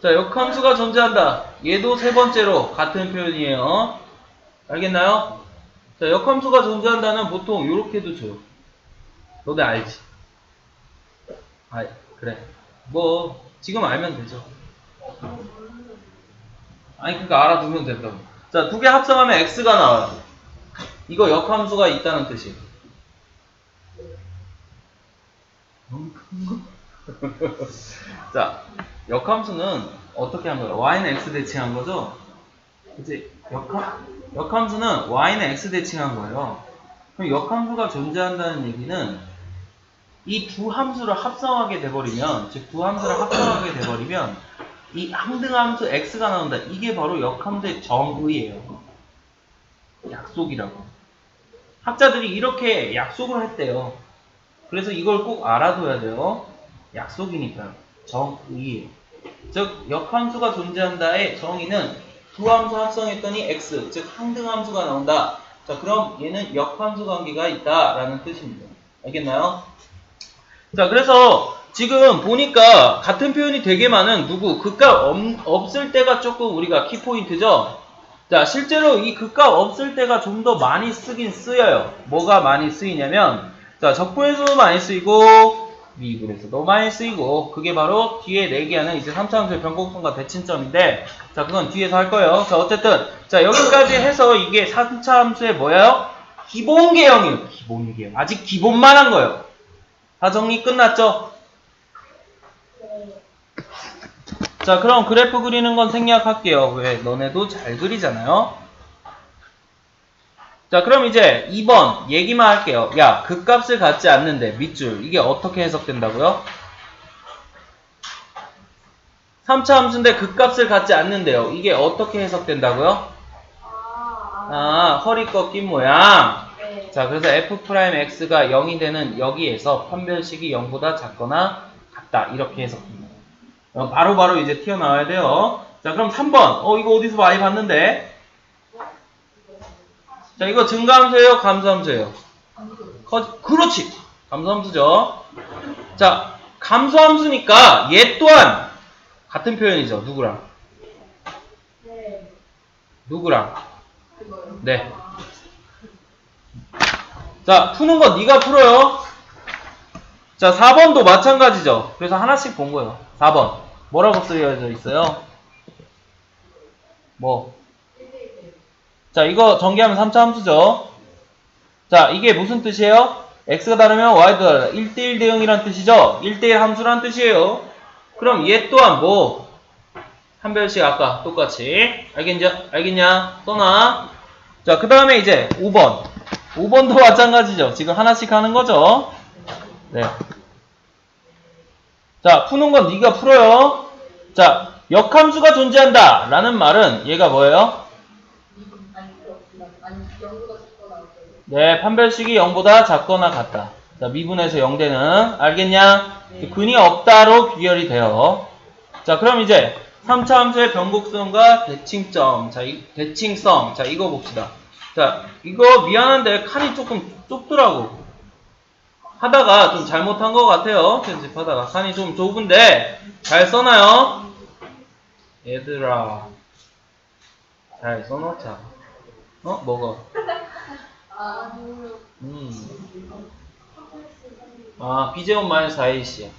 자, 역함수가 존재한다. 얘도 세 번째로 같은 표현이에요. 알겠나요? 자, 역함수가 존재한다는 보통 요렇게도 줘요. 너네 알지? 아, 그래. 뭐 지금 알면 되죠. 아니, 그러니까 알아두면 된다고. 자, 두 개 합성하면 x가 나와요. 이거 역함수가 있다는 뜻이에요. 자, 역함수는 어떻게 한 거예요? y는 x 대칭한 거죠? 그치? 역함수는 y는 x 대칭한 거예요. 그럼 역함수가 존재한다는 얘기는 이 두 함수를 합성하게 돼버리면, 즉 두 함수를 합성하게 돼버리면 이 항등함수 x가 나온다. 이게 바로 역함수의 정의예요. 약속이라고. 학자들이 이렇게 약속을 했대요. 그래서 이걸 꼭 알아둬야 돼요. 약속이니까. 정의예요. 즉 역함수가 존재한다의 정의는 두 함수 합성했더니 x, 즉 항등함수가 나온다. 자, 그럼 얘는 역함수 관계가 있다라는 뜻입니다. 알겠나요? 자, 그래서 지금 보니까 같은 표현이 되게 많은 누구 극값 없을 때가 조금 우리가 키포인트죠. 자, 실제로 이 극값 없을 때가 좀 더 많이 쓰긴 쓰여요. 뭐가 많이 쓰이냐면, 자, 적분에서도 많이 쓰이고 미분에서도 많이 쓰이고, 그게 바로 뒤에 내기하는 이제 3차 함수의 변곡성과 대칭점인데, 자, 그건 뒤에서 할 거예요. 자, 어쨌든 자, 여기까지 해서 이게 3차 함수의 뭐예요? 기본 개형이에요. 기본 개형. 아직 기본만 한 거예요. 다 정리 끝났죠? 자, 그럼 그래프 그리는 건 생략할게요. 왜? 너네도 잘 그리잖아요? 자, 그럼 이제 2번 얘기만 할게요. 야, 극값을 갖지 않는데 밑줄 이게 어떻게 해석된다고요? 3차 함수인데 극값을 갖지 않는데요. 이게 어떻게 해석된다고요? 허리 꺾인 모양. 자, 그래서 f'x가 0이 되는 여기에서 판별식이 0보다 작거나 같다. 이렇게 해석됩니다. 바로 이제 튀어나와야 돼요. 자, 그럼 3번. 이거 어디서 많이 봤는데? 자, 이거 증가함수예요? 감소함수예요? 그렇지. 감소함수죠. 자, 감소함수니까 얘 또한 같은 표현이죠. 누구랑? 누구랑? 네. 자, 푸는 거 네가 풀어요. 자, 4번도 마찬가지죠. 그래서 하나씩 본 거예요. 4번. 뭐라고 쓰여져 있어요? 뭐? 자, 이거 전개하면 3차 함수죠. 자, 이게 무슨 뜻이에요? x가 다르면 y도 다르다. 1대1 대응이란 뜻이죠. 1대1 함수란 뜻이에요. 그럼 얘 또한 뭐? 한 별씩 아까 똑같이. 알겠냐? 써놔. 자, 그 다음에 이제 5번. 5번도 마찬가지죠. 지금 하나씩 하는 거죠. 네. 자, 푸는 건 네가 풀어요. 자, 역함수가 존재한다 라는 말은 얘가 뭐예요? 네, 판별식이 0보다 작거나 같다. 자, 미분에서 0되는 알겠냐? 근이 없다로 귀결이 돼요. 자, 그럼 이제 3차 함수의 변곡성과 대칭점. 자, 대칭성. 자, 이거 봅시다. 자, 이거 미안한데 칸이 조금 좁더라고. 하다가 좀 잘못한 것 같아요. 편집하다가 칸이 좀 좁은데 잘 써놔요. 얘들아, 잘 써놓자. 먹어. b제곱 마이너스 4ac야.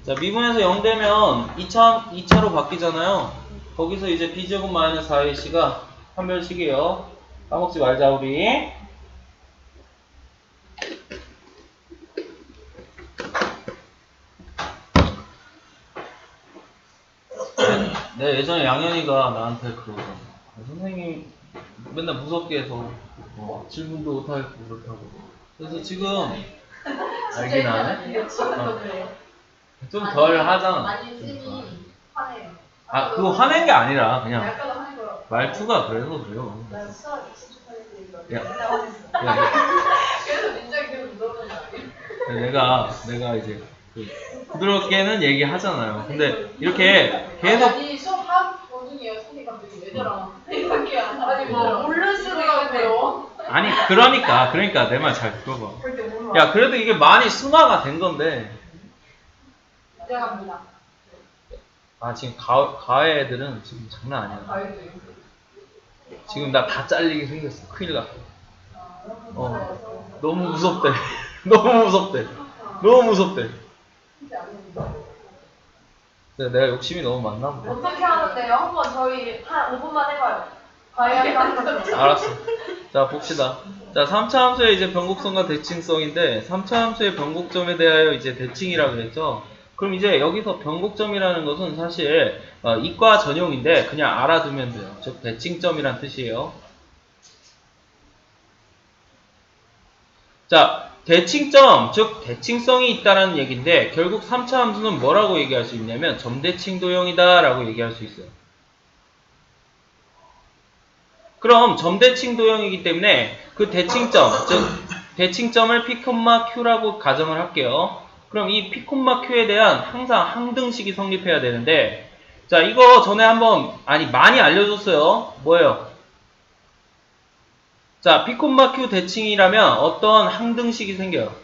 자, 미분에서 0 되면 2차로 바뀌잖아요. 거기서 이제 b제곱 마이너스 4ac가 판별식이에요. 까먹지 말자, 우리. 네, 예전에 양현이가 나한테 그러더라고. 선생님 맨날 무섭게 해서 질문도 못하고 그렇다고. 그래서 지금 알긴 하네. 좀 덜 하잖아. 아니, 쌤이 화내요. 그거 화낸 게 아니라 그냥 약간 화낸 거라고. 말투가 그래서 그래요. 나 수학 20초까지 야. 맨날 화냈어. 야, 그래서 민정이 계속 물어보는 거 아니에요? 내가 이제 부드럽게는 얘기하잖아요. 근데 이렇게 계속 아니, 수업 학 도중이에요. 선생님 갑자기 왜 저러? 이렇게 아니, 뭐, 모를 수도 있고요. 아니 그러니까 내 말 잘 들어봐. 그렇게 몰라. 야, 그래도 이게 많이 순화가 된 건데. 인정합니다. 지금 가해 애들은 지금 장난 아니야. 가위도 지금 나 다 잘리게 생겼어. 큰일 났어. 너무 무섭대. 너무 무섭대. 내가 욕심이 너무 많나 보다. 어떻게 하는데요? 한번 저희 한 5분만 해봐요. 과외하기 하는 거. 알았어. 자, 봅시다. 자, 3차 함수의 이제 변곡성과 대칭성인데 3차 함수의 변곡점에 대하여 이제 대칭이라고 그랬죠. 그럼 이제 여기서 변곡점이라는 것은 사실 이과 전용인데 그냥 알아두면 돼요. 즉 대칭점이란 뜻이에요. 자, 대칭점, 즉 대칭성이 있다는 얘기인데 결국 3차 함수는 뭐라고 얘기할 수 있냐면 점대칭 도형이다 라고 얘기할 수 있어요. 그럼 점대칭 도형이기 때문에 그 대칭점, 즉 대칭점을 P, Q라고 가정을 할게요. 그럼 이 P, Q에 대한 항상 항등식이 성립해야 되는데, 자, 이거 전에 한번 많이 알려줬어요. 뭐예요? 자, P, Q 대칭이라면 어떤 항등식이 생겨요?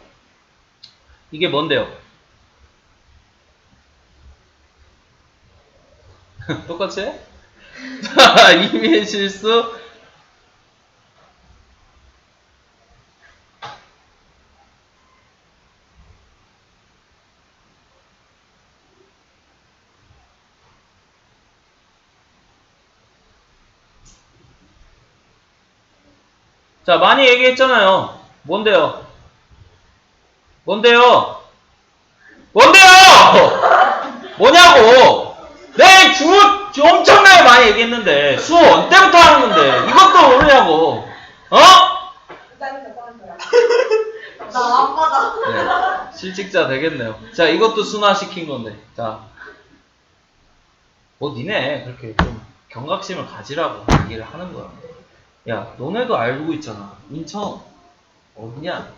이게 뭔데요? 똑같이 해? 자, 이미의 실수. 자, 많이 얘기했잖아요. 뭔데요? 뭐냐고! 내 주 엄청나게 많이 얘기했는데, 수업 언제부터 하는 건데, 이것도 모르냐고! 나 안 받아. 네, 실직자 되겠네요. 자, 이것도 순화시킨 건데, 자. 니네 그렇게 좀 경각심을 가지라고 얘기를 하는 거야. 야, 너네도 알고 있잖아. 인천, 어디냐?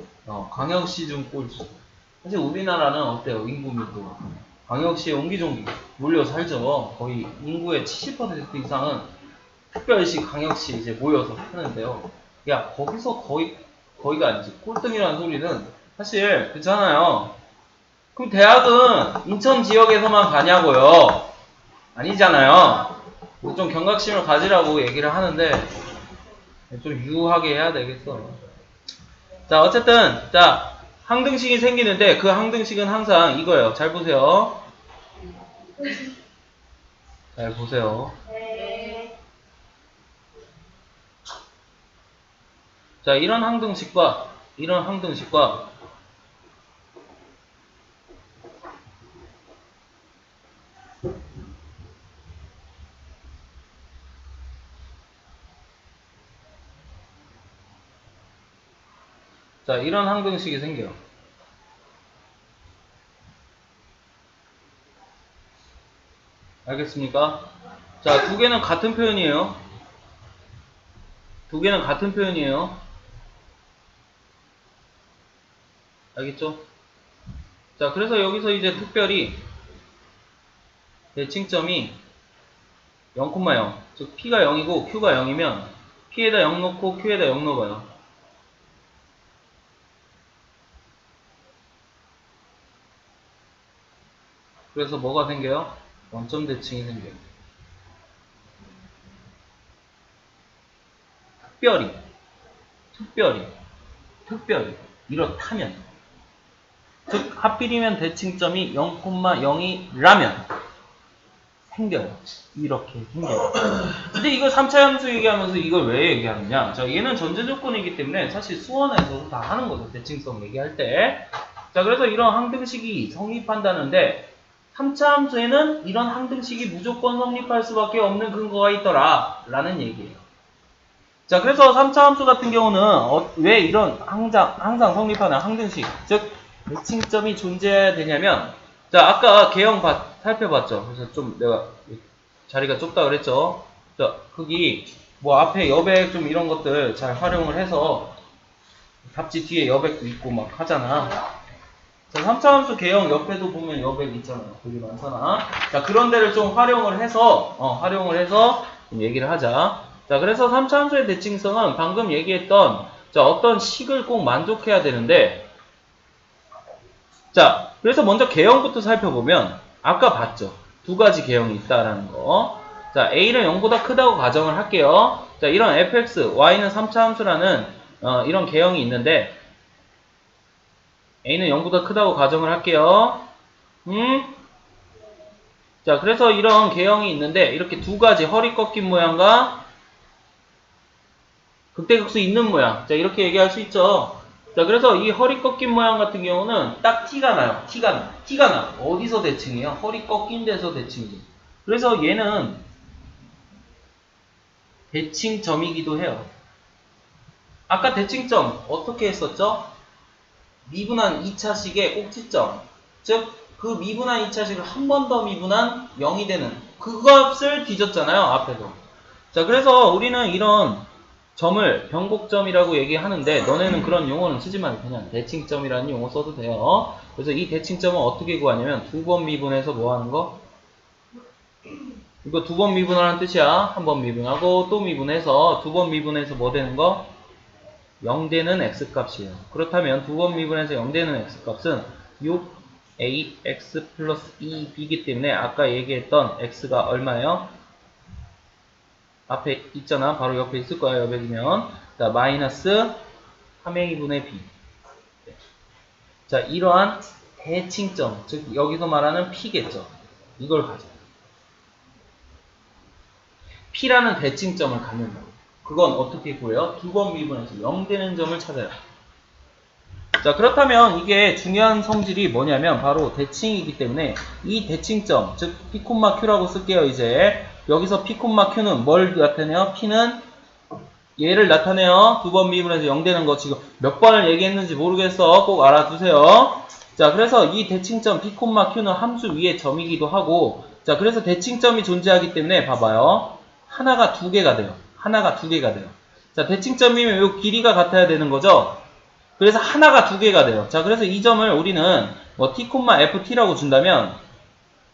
광역시 중 꼴찌. 사실 우리나라는 어때요? 인구 밀도. 광역시에 옹기종기 몰려 살죠. 거의 인구의 70% 이상은 특별시, 광역시 이제 모여서 사는데요. 야, 거기서 거기가 아니지. 꼴등이라는 소리는 사실 그렇잖아요. 그럼 대학은 인천 지역에서만 가냐고요? 아니잖아요. 좀 경각심을 가지라고 얘기를 하는데 좀 유하게 해야 되겠어. 자, 어쨌든 자, 항등식이 생기는데 그 항등식은 항상 이거예요. 잘 보세요. 잘 보세요. 네. 자, 이런 항등식과 자, 이런 항등식이 생겨요. 알겠습니까? 자, 두 개는 같은 표현이에요. 두 개는 같은 표현이에요. 알겠죠? 자, 그래서 여기서 이제 특별히 대칭점이 0,0, 즉 P가 0이고 Q가 0이면 P에다 0 넣고 Q에다 0 넣어봐요. 그래서 뭐가 생겨요? 원점 대칭이 생겨요. 특별히 이렇다면, 즉 하필이면 대칭점이 0,0이라면 생겨요. 이렇게 생겨요. 근데 이거 3차 함수 얘기하면서 이걸 왜 얘기하느냐? 자, 얘는 전제 조건이기 때문에 사실 수원에서도 다 하는 거죠. 대칭성 얘기할 때. 자, 그래서 이런 항등식이 성립한다는데 3차 함수에는 이런 항등식이 무조건 성립할 수밖에 없는 근거가 있더라 라는 얘기예요. 자, 그래서 3차 함수 같은 경우는 왜 이런 항상 성립하는 항등식, 즉 대칭점이 존재해야 되냐면, 자, 아까 개형 살펴봤죠. 그래서 좀 내가 자리가 좁다 그랬죠. 자, 거기 뭐 앞에 여백 좀 이런 것들 잘 활용을 해서 답지 뒤에 여백도 있고 막 하잖아. 자, 3차 함수 개형 옆에도 보면 여백 있잖아요. 되게 많잖아. 자, 그런 데를 좀 활용을 해서 좀 얘기를 하자. 자, 그래서 3차 함수의 대칭성은 방금 얘기했던 자, 어떤 식을 꼭 만족해야 되는데, 자, 그래서 먼저 개형부터 살펴보면 아까 봤죠. 두 가지 개형이 있다라는 거. 자, A는 0보다 크다고 가정을 할게요. 자, 이런 fx, y는 3차 함수라는 이런 개형이 있는데 A는 0보다 크다고 가정을 할게요. 자, 그래서 이런 개형이 있는데 이렇게 두 가지 허리 꺾인 모양과 극대극수 있는 모양. 자, 이렇게 얘기할 수 있죠. 자, 그래서 이 허리 꺾인 모양 같은 경우는 딱 티가 나요. 티가 나. 어디서 대칭이에요? 허리 꺾인 데서 대칭이죠. 그래서 얘는 대칭점이기도 해요. 아까 대칭점 어떻게 했었죠? 미분한 2차식의 꼭지점. 즉, 그 미분한 2차식을 한 번 더 미분한 0이 되는 그 값을 뒤졌잖아요. 앞에서. 자, 그래서 우리는 이런 점을 변곡점이라고 얘기하는데 너네는 그런 용어는 쓰지 말고 그냥 대칭점이라는 용어 써도 돼요. 그래서 이 대칭점은 어떻게 구하냐면 두 번 미분해서 뭐 하는 거? 이거 두 번 미분하는 뜻이야. 한 번 미분하고 또 미분해서 두 번 미분해서 뭐 되는 거? 0 되는 x값이에요. 그렇다면 두 번 미분해서 0 되는 x값은 6ax 플러스 2b이기 때문에 아까 얘기했던 x가 얼마예요? 앞에 있잖아. 바로 옆에 있을 거야. 여백이면. 자, 마이너스 3a분의 b. 자, 이러한 대칭점, 즉 여기서 말하는 p겠죠. 이걸 가져. p라는 대칭점을 갖는다고. 그건 어떻게 구해요? 두 번 미분해서 0 되는 점을 찾아요. 자, 그렇다면 이게 중요한 성질이 뭐냐면 바로 대칭이기 때문에 이 대칭점, 즉 p, q라고 쓸게요. 이제 여기서 p, q는 뭘 나타내요? p는 얘를 나타내요. 두 번 미분해서 0 되는 거 지금 몇 번을 얘기했는지 모르겠어. 꼭 알아두세요. 자, 그래서 이 대칭점 p, q는 함수 위의 점이기도 하고, 자, 그래서 대칭점이 존재하기 때문에 봐봐요. 하나가 두 개가 돼요. 자, 대칭점이면 요 길이가 같아야 되는 거죠. 그래서 하나가 두 개가 돼요. 자, 그래서 이 점을 우리는 뭐 t, ft라고 준다면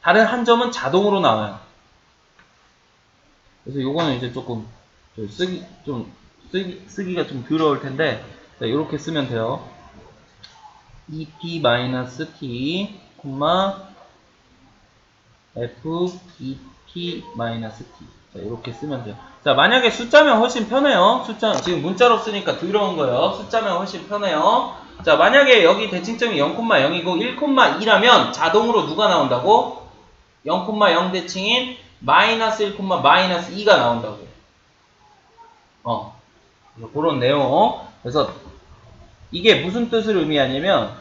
다른 한 점은 자동으로 나와요. 그래서 요거는 이제 조금 쓰기가 좀 더러울 텐데, 자, 이렇게 쓰면 돼요. 2p-t, f 2p-t. 자, 이렇게 쓰면 돼요. 자, 만약에 숫자면 훨씬 편해요. 지금 문자로 쓰니까 더러운 거예요. 숫자면 훨씬 편해요. 자, 만약에 여기 대칭점이 0,0이고 1,2라면 자동으로 누가 나온다고? 0,0 대칭인 마이너스 1, 마이너스 2가 나온다고. 그런 내용. 그래서 이게 무슨 뜻을 의미하냐면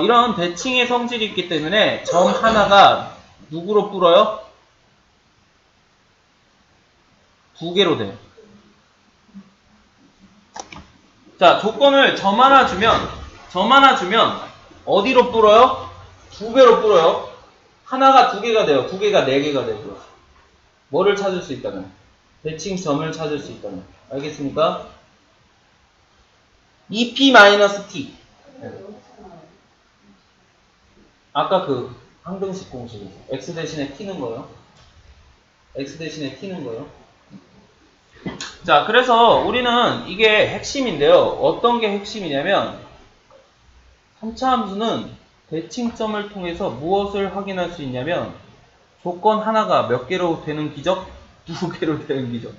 이런 대칭의 성질이 있기 때문에 점 하나가 누구로 불어요? 두 개로 돼요. 자, 조건을 점 하나 주면 어디로 불어요? 두 배로 불어요. 하나가 두 개가 돼요. 두 개가 네 개가 되고요. 뭐를 찾을 수 있다면? 대칭점을 찾을 수 있다면. 알겠습니까? 2p-t. 아까 그 항등식 공식에서 x 대신에 t는 거요. x 대신에 t는 거요. 자, 그래서 우리는 이게 핵심인데요. 어떤 게 핵심이냐면 3차 함수는 대칭점을 통해서 무엇을 확인할 수 있냐면 조건 하나가 몇 개로 되는 기적? 2개로 되는 기적.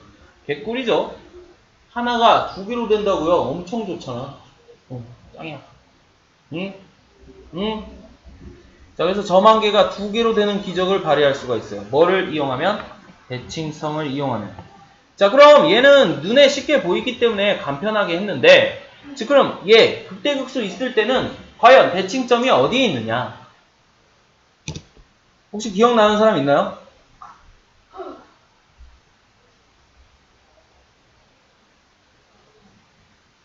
개꿀이죠? 하나가 2개로 된다고요? 엄청 좋잖아. 짱이야. 응? 응? 자, 그래서 점 한 개가 2개로 되는 기적을 발휘할 수가 있어요. 뭐를 이용하면? 대칭성을 이용하면. 자, 그럼 얘는 눈에 쉽게 보이기 때문에 간편하게 했는데, 즉 그럼 얘 극대극소 있을 때는 과연 대칭점이 어디에 있느냐? 혹시 기억나는 사람 있나요?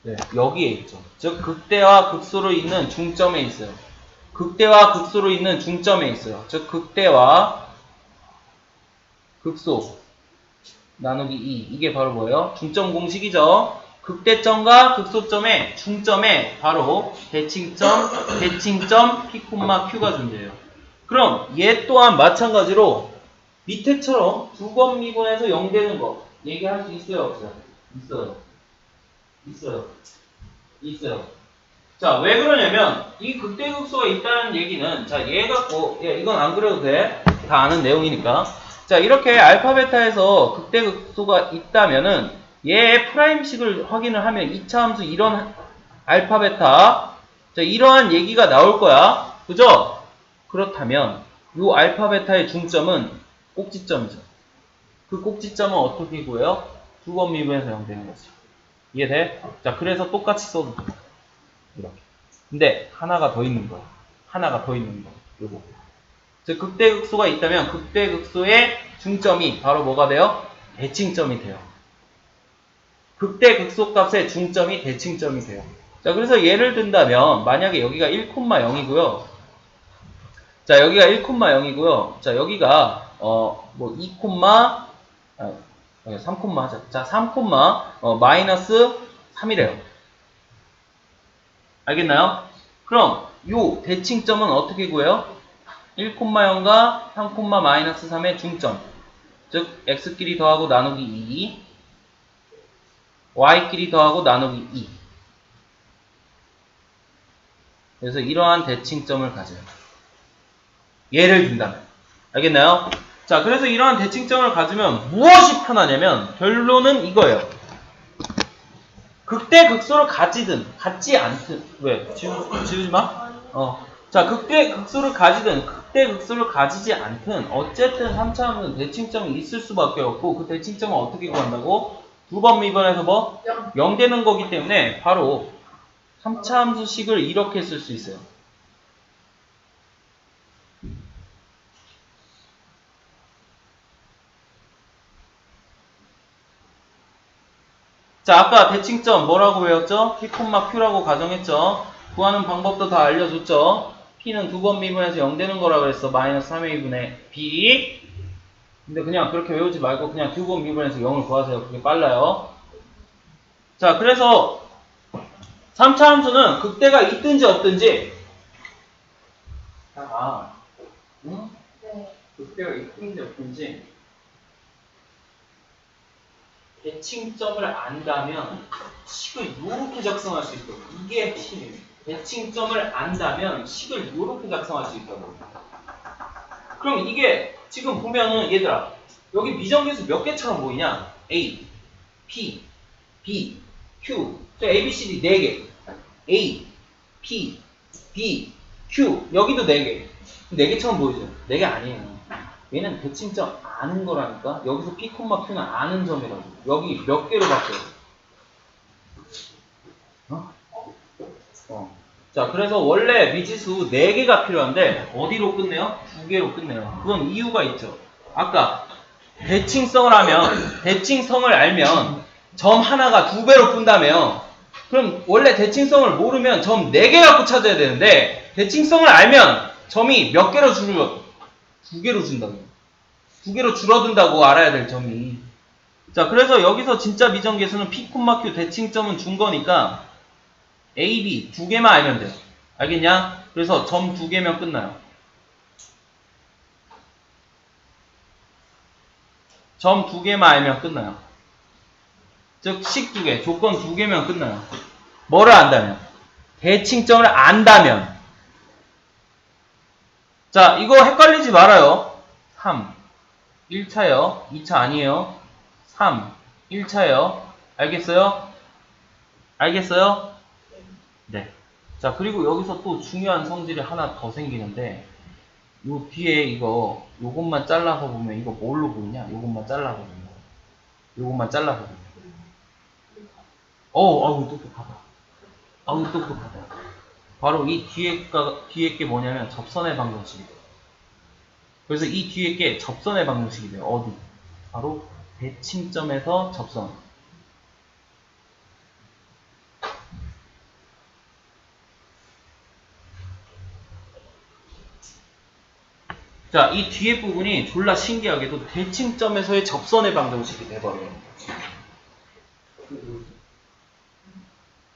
네, 여기에 있죠. 즉 극대와 극소로 있는 중점에 있어요. 극대와 극소로 있는 중점에 있어요. 즉 극대와 극소 나누기 2. 이게 바로 뭐예요? 중점 공식이죠. 극대점과 극소점의 중점에 바로 대칭점 P, Q가 존재해요. 그럼 얘 또한 마찬가지로 밑에처럼 두 번 미분해서 0 되는 거 얘기할 수 있어요? 없어요? 있어요. 있어요. 있어요. 자, 왜 그러냐면 이 극대극소가 있다는 얘기는 자, 얘 갖고 이건 안 그래도 돼. 다 아는 내용이니까. 자, 이렇게 알파 베타에서 극대극소가 있다면은 얘의 프라임식을 확인을 하면 2차 함수 이런 알파 베타 자, 이러한 얘기가 나올 거야. 그죠? 그렇다면 이 알파 베타의 중점은 꼭지점이죠. 그 꼭지점은 어떻게 구해요? 두 번 미분해서 0 되는 거죠. 이해돼? 자, 그래서 똑같이 써도 돼. 이렇게. 근데 하나가 더 있는 거야. 하나가 더 있는 거. 요거. 즉 극대극소가 있다면 극대극소의 중점이 바로 뭐가 돼요? 대칭점이 돼요. 극대극소 값의 중점이 대칭점이 돼요. 자, 그래서 예를 든다면 만약에 여기가 1,0이고요. 자, 여기가 1,0이고요. 자, 여기가 2, 3, 하자. 자, 3, 마이너스 3이래요. 알겠나요? 그럼 요 대칭점은 어떻게 구해요? 1,0과 3, 마이너스 3의 중점. 즉 x끼리 더하고 나누기 2, y끼리 더하고 나누기 2. 그래서 이러한 대칭점을 가져요. 예를 든다면. 알겠나요? 자, 그래서 이러한 대칭점을 가지면 무엇이 편하냐면 결론은 이거예요. 극대극소를 가지든 갖지 않든 왜? 지우지 마? 자, 극대극소를 가지든 극대극소를 가지지 않든 어쨌든 3차 함수는 대칭점이 있을 수밖에 없고 그 대칭점을 어떻게 구한다고? 두 번 미분해서 뭐? 0 되는 거기 때문에 바로 3차 함수식을 이렇게 쓸 수 있어요. 자, 아까 대칭점 뭐라고 외웠죠? P, Q라고 가정했죠? 구하는 방법도 다 알려줬죠? P는 두 번 미분해서 0 되는 거라고 그랬어. 마이너스 3의 2분의 B. 근데 그냥 그렇게 외우지 말고 그냥 두 번 미분해서 0을 구하세요. 그게 빨라요. 자, 그래서 3차 함수는 극대가 있든지 없든지 응? 네. 극대가 있든지 없든지 대칭점을 안다면 식을 요렇게 작성할 수 있다고. 이게 핵심이에요. 대칭점을 안다면 식을 요렇게 작성할 수 있다고. 그럼 이게 지금 보면은 얘들아 여기 미정계수 몇 개처럼 보이냐? A, P, B, Q. 저 A, B, C, D 4개. A, P, B, Q. 여기도 4개. 4개처럼 보이죠? 4개 아니에요. 얘는 대칭점 아는 거라니까. 여기서 P, Q는 아는 점이라고. 여기 몇 개로 바뀌어요? 자, 그래서 원래 미지수 4개가 필요한데 어디로 끝내요? 2개로 끝내요. 그건 이유가 있죠. 아까 대칭성을 알면 점 하나가 2배로 푼다며. 그럼 원래 대칭성을 모르면 점 4개 갖고 찾아야 되는데 대칭성을 알면 점이 몇 개로 줄여? 2개로 준다고요. 두 개로 줄어든다고 알아야 될 점이. 자, 그래서 여기서 진짜 미정계수는 P, Q 대칭점은 준 거니까 A, B 두 개만 알면 돼요. 알겠냐? 그래서 점 두 개면 끝나요. 점 두 개만 알면 끝나요. 즉, 식 두 개, 조건 두 개면 끝나요. 뭐를 안다면? 대칭점을 안다면. 자, 이거 헷갈리지 말아요. 3, 1차요. 2차 아니에요. 3, 1차요. 알겠어요? 알겠어요? 네. 자, 그리고 여기서 또 중요한 성질이 하나 더 생기는데, 요 뒤에 이거, 요것만 잘라서 보면 이거 뭘로 보이냐? 요것만 잘라서 보면. 요것만 잘라서 보면. 아우, 똑똑하다. 아우, 똑똑하다. 바로 이 뒤에 게 뭐냐면 접선의 방정식이 돼요. 그래서 이 뒤에 게 접선의 방정식이 돼요. 어디? 바로 대칭점에서 접선. 자, 이 뒤에 부분이 졸라 신기하게도 대칭점에서의 접선의 방정식이 돼버려요.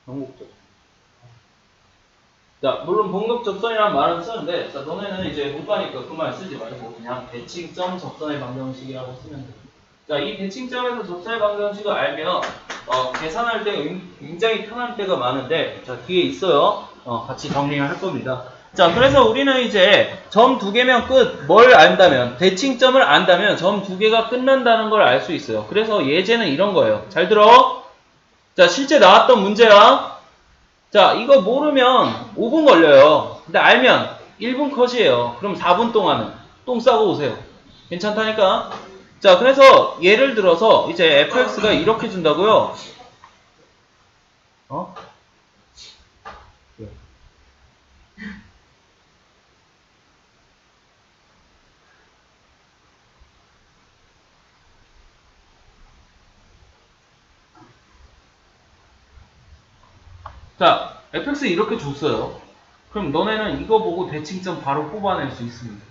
번곡적. 자, 물론 번곡 접선이라는 말은 쓰는데, 자, 너네는 이제 못 가니까 그 말 쓰지 말고 그냥 대칭점 접선의 방정식이라고 쓰면 돼요. 자, 이 대칭점에서 접선의 방정식을 알면 계산할 때 굉장히 편할 때가 많은데, 자, 뒤에 있어요. 같이 정리를 할 겁니다. 자, 그래서 우리는 이제 점 두 개면 끝. 뭘 안다면? 대칭점을 안다면 점 두 개가 끝난다는 걸 알 수 있어요. 그래서 예제는 이런 거예요. 잘 들어. 자, 실제 나왔던 문제야. 자, 이거 모르면 5분 걸려요. 근데 알면 1분 컷이에요. 그럼 4분 동안은 똥 싸고 오세요. 괜찮다니까? 자, 그래서 예를 들어서 이제 fx가 이렇게 준다고요. 자, fx 이렇게 줬어요. 그럼 너네는 이거 보고 대칭점 바로 뽑아낼 수 있습니다.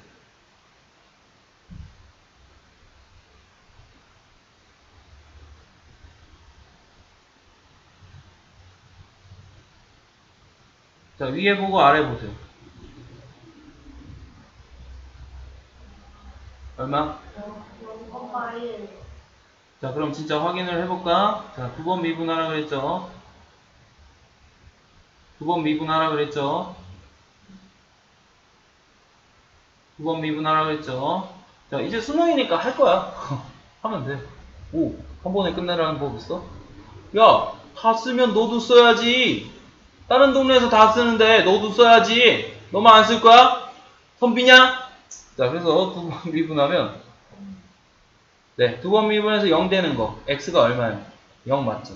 자, 위에 보고 아래 보세요. 얼마? 0,1. 자, 그럼 진짜 확인을 해볼까? 자, 2번 미분하라 그랬죠? 2번 미분하라 그랬죠? 2번 미분하라 그랬죠? 자, 이제 수능이니까 할 거야. 하면 돼. 오, 한 번에 끝내라는 법 있어? 야, 다 쓰면 너도 써야지. 다른 동네에서 다 쓰는데 너도 써야지. 너만 안 쓸 거야? 선비냐? 자, 그래서 2번 미분하면 네, 2번 미분해서 0 되는 거. x가 얼마예요? 0 맞죠?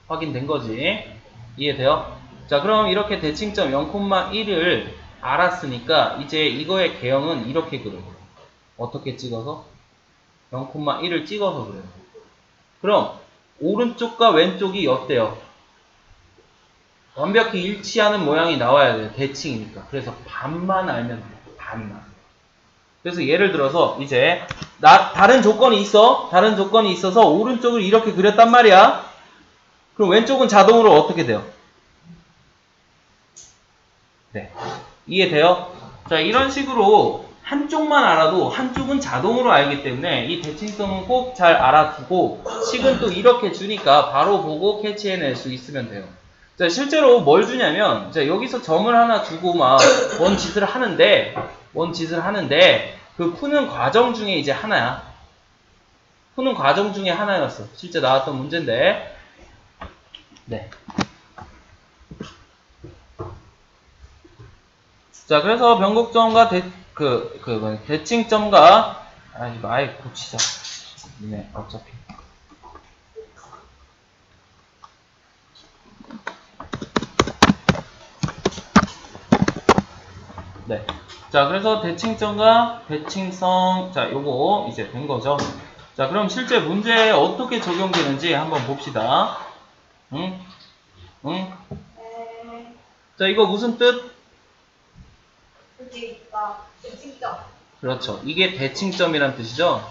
확인된 거지. 이해돼요? 자, 그럼 이렇게 대칭점 0,1을 알았으니까 이제 이거의 개형은 이렇게 그려요. 어떻게 찍어서? 0,1을 찍어서 그래요. 그럼 오른쪽과 왼쪽이 어때요? 완벽히 일치하는 모양이 나와야 돼요. 대칭이니까. 그래서 반만 알면 돼요. 반만. 그래서 예를 들어서 이제 다른 조건이 있어. 다른 조건이 있어서 오른쪽을 이렇게 그렸단 말이야. 그럼 왼쪽은 자동으로 어떻게 돼요? 네. 이해돼요? 자, 이런 식으로 한쪽만 알아도 한쪽은 자동으로 알기 때문에 이 대칭성은 꼭 잘 알아두고 식은 또 이렇게 주니까 바로 보고 캐치해낼 수 있으면 돼요. 자, 실제로 뭘 주냐면 자, 여기서 점을 하나 두고 막 원 짓을 하는데 그 푸는 과정 중에 이제 하나야. 푸는 과정 중에 하나였어. 실제 나왔던 문제인데 네. 자, 그래서 변곡점과 대칭점과 이거 아예 고치자. 네, 어차피. 네. 자, 그래서 대칭점과 대칭성, 자, 요거 이제 된 거죠. 자, 그럼 실제 문제에 어떻게 적용되는지 한번 봅시다. 응? 응? 네. 자, 이거 무슨 뜻? 그게 있다. 대칭점. 그렇죠. 이게 대칭점이란 뜻이죠.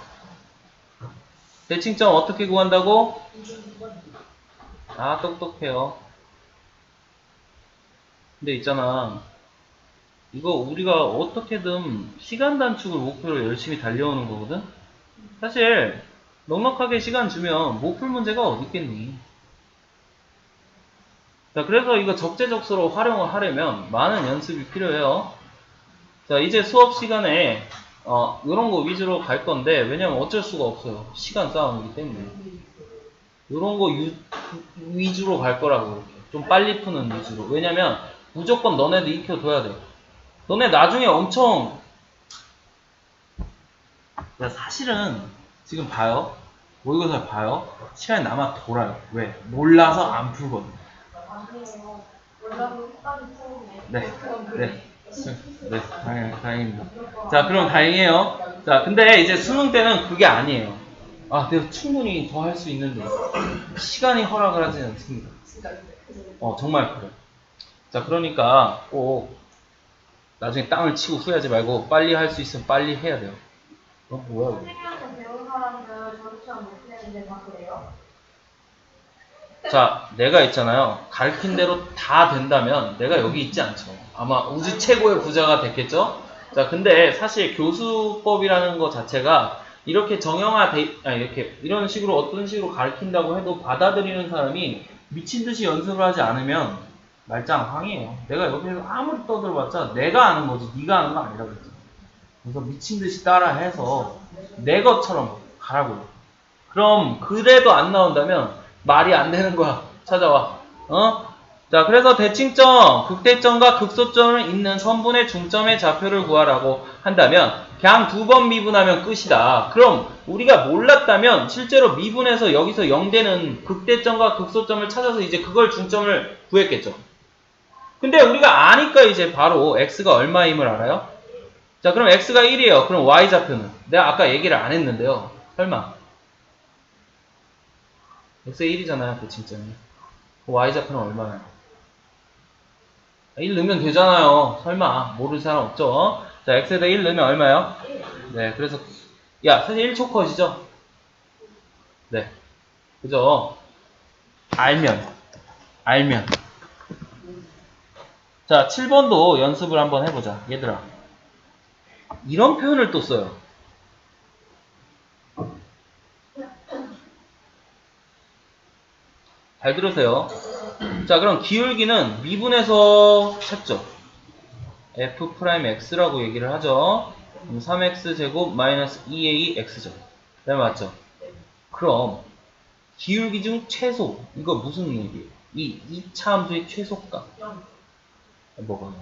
대칭점 어떻게 구한다고? 아, 똑똑해요. 근데 있잖아. 이거 우리가 어떻게든 시간 단축을 목표로 열심히 달려오는 거거든? 사실 넉넉하게 시간 주면 못 풀 문제가 어디 있겠니? 자, 그래서 이거 적재적소로 활용을 하려면 많은 연습이 필요해요. 자, 이제 수업 시간에 이런 거 위주로 갈 건데, 왜냐면 어쩔 수가 없어요. 시간 싸움이기 때문에. 이런 거 위주로 갈 거라고, 이렇게. 좀 빨리 푸는 위주로. 왜냐면 무조건 너네들 익혀둬야 돼. 너네 나중에 엄청, 야, 사실은 지금 봐요. 모의고사 봐요. 시간이 남아 돌아요. 왜? 몰라서 안 풀거든. 아니에요. 몰라도 끝까지 풀었네. 네, 네. 네, 다행입니다. 자, 그럼 다행이에요. 자, 근데 이제 수능 때는 그게 아니에요. 아, 내가 충분히 더 할 수 있는데 시간이 허락을 하지 않습니다. 정말 그래. 자, 그러니까 꼭 나중에 땅을 치고 후회하지 말고 빨리 할 수 있으면 빨리 해야 돼요. 뭐야 이거? 선생님한테 배운 사람들 저처럼 못했는데 다 그래요? 자, 내가 있잖아요. 가르친 대로 다 된다면 내가 여기 있지 않죠. 아마 우주 최고의 부자가 됐겠죠? 자, 근데 사실 교수법이라는 것 자체가 이렇게 이렇게 이런 식으로 어떤 식으로 가르친다고 해도 받아들이는 사람이 미친 듯이 연습을 하지 않으면 말짱항이에요. 내가 여기서 아무리 떠들어봤자 내가 아는 거지 네가 아는 거 아니라고 했죠. 그래서 미친 듯이 따라해서 내 것처럼 가라고요. 그럼 그래도 안 나온다면 말이 안 되는 거야. 찾아와. 자, 그래서 대칭점, 극대점과 극소점을 잇는 선분의 중점의 좌표를 구하라고 한다면 그냥 2번 미분하면 끝이다. 그럼 우리가 몰랐다면 실제로 미분해서 여기서 0되는 극대점과 극소점을 찾아서 이제 그걸 중점을 구했겠죠. 근데 우리가 아니까 이제 바로 x가 얼마임을 알아요? 자, 그럼 x가 1이에요. 그럼 y좌표는? 내가 아까 얘기를 안 했는데요. 설마. x의 1이잖아요. 대칭점이. y좌표는 얼마나요? 1 넣으면 되잖아요. 설마. 모르는 사람 없죠? 자, x에다 1 넣으면 얼마요? 네, 그래서 야, 사실 1초 컷이죠? 네. 그죠? 알면. 자, 7번도 연습을 한번 해보자. 얘들아. 이런 표현을 또 써요. 잘 들으세요. 자, 그럼 기울기는 미분해서 찾죠. f'x라고 얘기를 하죠. 3x제곱 마이너스 2ax죠. 네, 맞죠? 그럼 기울기 중 최소, 이거 무슨 얘기예요? 이 2차 함수의 최소값. 뭐가?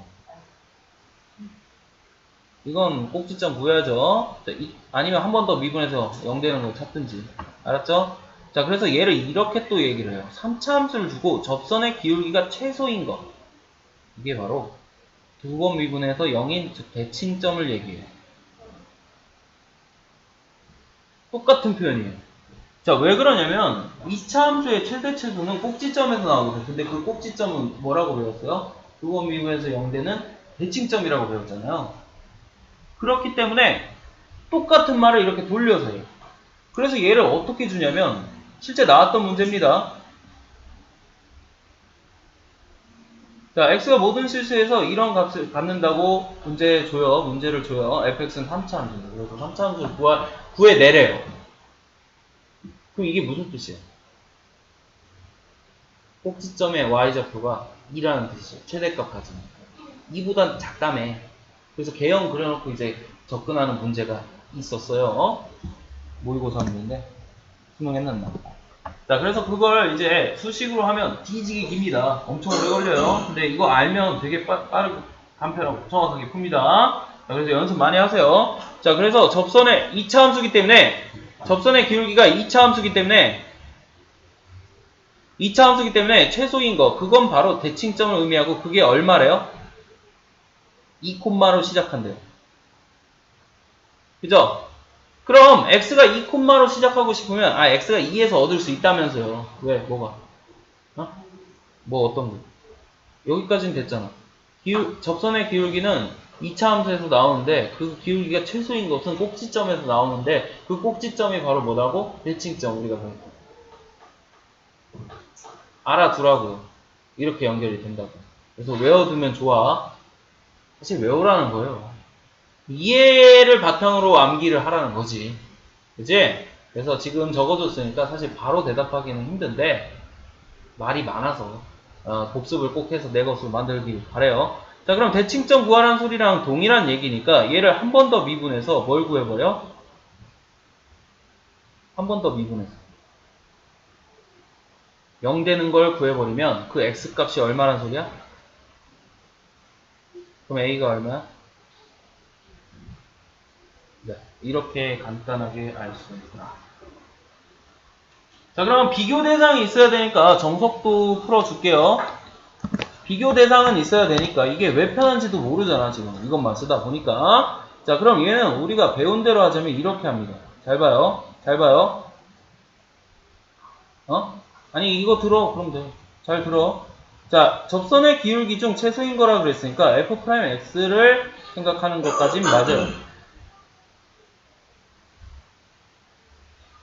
이건 꼭지점 구해야죠. 자, 아니면 한 번 더 미분해서 0 되는 거 찾든지. 알았죠? 자, 그래서 얘를 이렇게 또 얘기를 해요. 3차 함수를 주고 접선의 기울기가 최소인 것. 이게 바로 2번 미분해서 0인 즉 대칭점을 얘기해요. 똑같은 표현이에요. 자, 왜 그러냐면 2차 함수의 최대치수는 꼭지점에서 나오거든요. 근데 그 꼭지점은 뭐라고 배웠어요? 2번 미분해서 0되는 대칭점이라고 배웠잖아요. 그렇기 때문에 똑같은 말을 이렇게 돌려서 해요. 그래서 얘를 어떻게 주냐면 실제 나왔던 문제입니다. 자, x가 모든 실수에서 이런 값을 갖는다고 문제를 줘요. fx는 3차 함수입니다. 그래서 3차 함수를 구해내래요. 그럼 이게 무슨 뜻이에요? 꼭지점의 y좌표가 2라는 뜻이죠. 최대값 가지니까. 2보단 작다며. 그래서 개형 그려놓고 이제 접근하는 문제가 있었어요. 모의고사 문제인데 수능 했났나? 자, 그래서 그걸 이제 수식으로 하면 뒤지기 깁니다. 엄청 오래 걸려요. 근데 이거 알면 되게 빠르고 간편하고 정확하게 풉니다. 자, 그래서 연습 많이 하세요. 자, 그래서 접선의 2차 함수기 때문에 접선의 기울기가 2차 함수기 때문에 2차 함수기 때문에 최소인 거 그건 바로 대칭점을 의미하고 그게 얼마래요? 2콤마로 시작한대요. 그죠? 그럼 x가 2콤마로 시작하고 싶으면 x가 2에서 얻을 수 있다면서요. 왜? 뭐가? 뭐 어떤 거? 여기까지는 됐잖아. 접선의 기울기는 2차 함수에서 나오는데 그 기울기가 최소인 것은 꼭지점에서 나오는데 그 꼭지점이 바로 뭐라고? 대칭점 우리가 배웠고. 알아두라고요. 이렇게 연결이 된다고. 그래서 외워두면 좋아. 사실 외우라는 거예요. 이해를 바탕으로 암기를 하라는 거지. 그치? 그래서 지금 적어줬으니까 사실 바로 대답하기는 힘든데 말이 많아서 복습을 꼭 해서 내 것으로 만들길 바래요. 자, 그럼 대칭점 구하라는 소리랑 동일한 얘기니까 얘를 한 번 더 미분해서 뭘 구해버려? 한 번 더 미분해서 0 되는 걸 구해버리면 그 x값이 얼마란 소리야? 그럼 a가 얼마야? 네, 이렇게 간단하게 알 수 있구나. 자, 그럼 비교 대상이 있어야 되니까 정석도 풀어줄게요. 비교 대상은 있어야 되니까 이게 왜 편한지도 모르잖아 지금 이것만 쓰다 보니까. 자, 그럼 얘는 우리가 배운 대로 하자면 이렇게 합니다. 잘 봐요. 잘 봐요. 아니 이거 들어. 그럼 돼. 잘 들어. 자, 접선의 기울기 중 최소인 거라 그랬으니까 f'x를 생각하는 것까진 맞아요.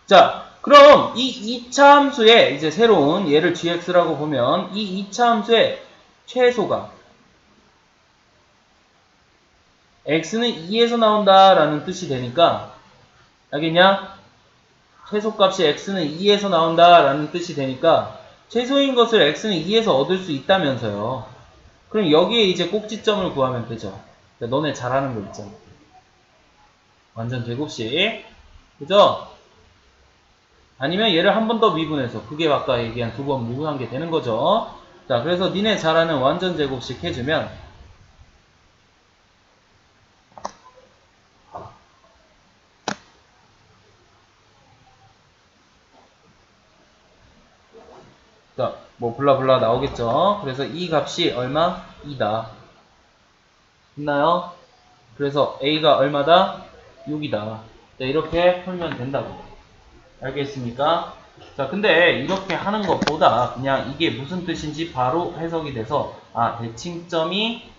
자, 그럼 이 2차 함수의 이제 새로운 얘를 gx라고 보면 이 2차 함수의 최소가 x는 2에서 나온다라는 뜻이 되니까 알겠냐? 최소값이 x는 2에서 나온다라는 뜻이 되니까 최소인 것을 x는 2에서 얻을 수 있다면서요. 그럼 여기에 이제 꼭지점을 구하면 되죠. 너네 잘하는 거 있잖아. 완전 제곱식. 그죠? 아니면 얘를 한 번 더 미분해서 그게 아까 얘기한 2번 미분한 게 되는 거죠. 자, 그래서 니네 잘하는 완전 제곱식 해주면 자, 뭐 블라블라 나오겠죠. 그래서 이 값이 얼마? 2다. 있나요? 그래서 a가 얼마다? 6이다. 자, 이렇게 풀면 된다고. 알겠습니까? 자, 근데 이렇게 하는 것보다 그냥 이게 무슨 뜻인지 바로 해석이 돼서 대칭점이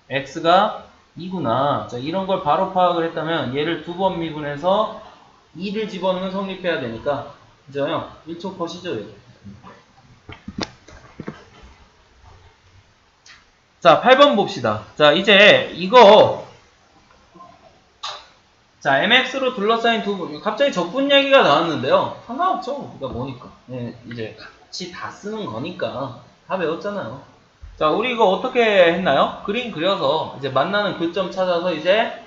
x가 2구나. 자, 이런 걸 바로 파악을 했다면 얘를 2번 미분해서 2를 집어넣으면 성립해야 되니까 그죠? 1초 컷이죠. 얘. 자, 8번 봅시다. 자, 이제 이거 자, mx로 둘러싸인 두 분, 갑자기 적분 얘기가 나왔는데요. 상관없죠. 그러니까 뭐니까. 네, 이제 같이 다 쓰는 거니까 다 배웠잖아요. 자, 우리 이거 어떻게 했나요? 그림 그려서 이제 만나는 교점 찾아서 이제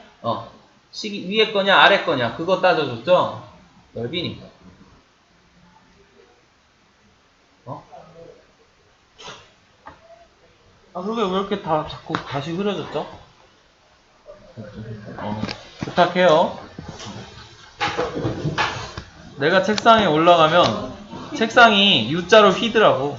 식이 위에 거냐 아래 거냐 그거 따져줬죠. 넓이니까. 그게 왜 이렇게 다 자꾸 다시 흐려졌죠? 부탁해요. 내가 책상에 올라가면 책상이 U자로 휘더라고.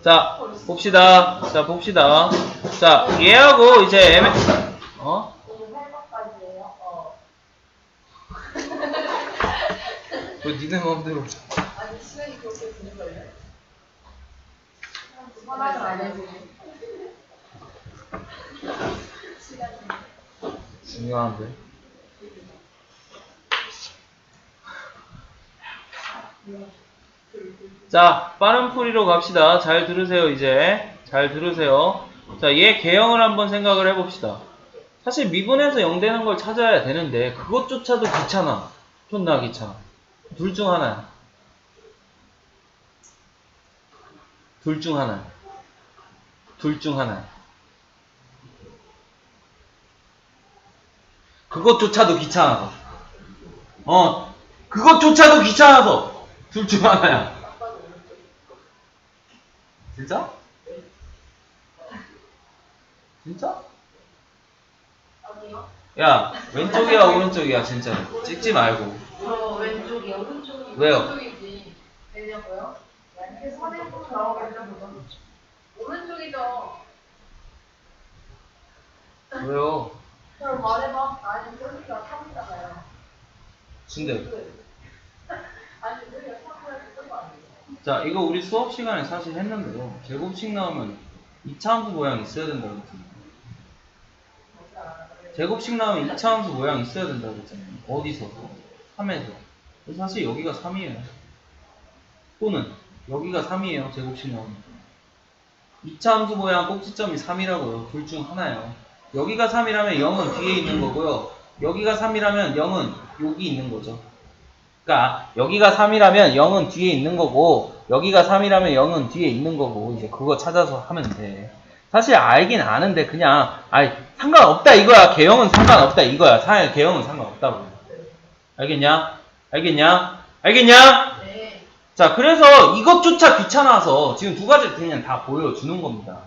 자, 봅시다. 자, 봅시다. 자, 얘하고 이제 왜 니네 마음대로. 아니 시간이 그렇게 되는 거예요? 화나지 않아요. 중요한데. 자, 빠른 풀이로 갑시다. 잘 들으세요, 이제. 잘 들으세요. 자, 얘 개형을 한번 생각을 해봅시다. 사실 미분해서 0 되는 걸 찾아야 되는데, 그것조차도 귀찮아. 존나 귀찮아. 둘 중 하나야. 둘 중 하나야. 둘 중 하나야. 그것조차도 귀찮아서. 그것조차도 귀찮아서. 둘 중 하나야. 진짜? 진짜? 아니요. 야, 왼쪽이야, 오른쪽이야, 진짜. 찍지 말고. 저 왼쪽이요. 오른쪽이. 왜요? 오른쪽이지. 왜냐고요? 그래서 선행품 나오겠죠. 오른쪽이죠. 왜요? 그럼 말해봐. 아니, 여기가 3이잖아요. 근데, 자, 이거 우리 수업 시간에 사실 했는데요. 제곱식 나오면 2차 함수 모양 있어야 된다고 했잖아요. 제곱식 나오면 2차 함수 모양 있어야 된다고 했잖아요. 어디서? 3에서. 그래서 사실 여기가 3이에요. 또는 여기가 3이에요. 제곱식 나오면. 2차 함수 모양 꼭지점이 3이라고요. 둘 중 하나예요. 여기가 3이라면 0은 뒤에 있는 거고요. 여기가 3이라면 0은 여기 있는 거죠. 그러니까 여기가 3이라면 0은 뒤에 있는 거고 여기가 3이라면 0은 뒤에 있는 거고 이제 그거 찾아서 하면 돼. 사실 알긴 아는데 그냥 상관없다 이거야. 개형은 상관없다 이거야. 개형은 상관없다고. 알겠냐? 알겠냐? 알겠냐? 네. 자, 그래서 이것조차 귀찮아서 지금 두 가지 그냥 다 보여주는 겁니다.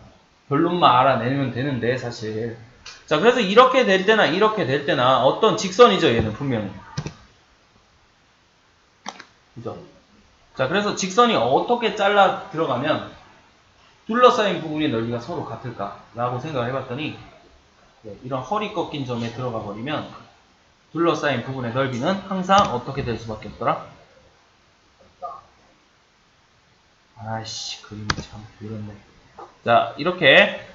결론만 알아내면 되는데 사실. 자, 그래서 이렇게 될 때나 이렇게 될 때나 어떤 직선이죠 얘는 분명히. 그죠? 자, 그래서 직선이 어떻게 잘라 들어가면 둘러싸인 부분의 넓이가 서로 같을까? 라고 생각을 해봤더니 이런 허리 꺾인 점에 들어가 버리면 둘러싸인 부분의 넓이는 항상 어떻게 될 수밖에 없더라? 아이씨, 그림이 참 그렇네. 자, 이렇게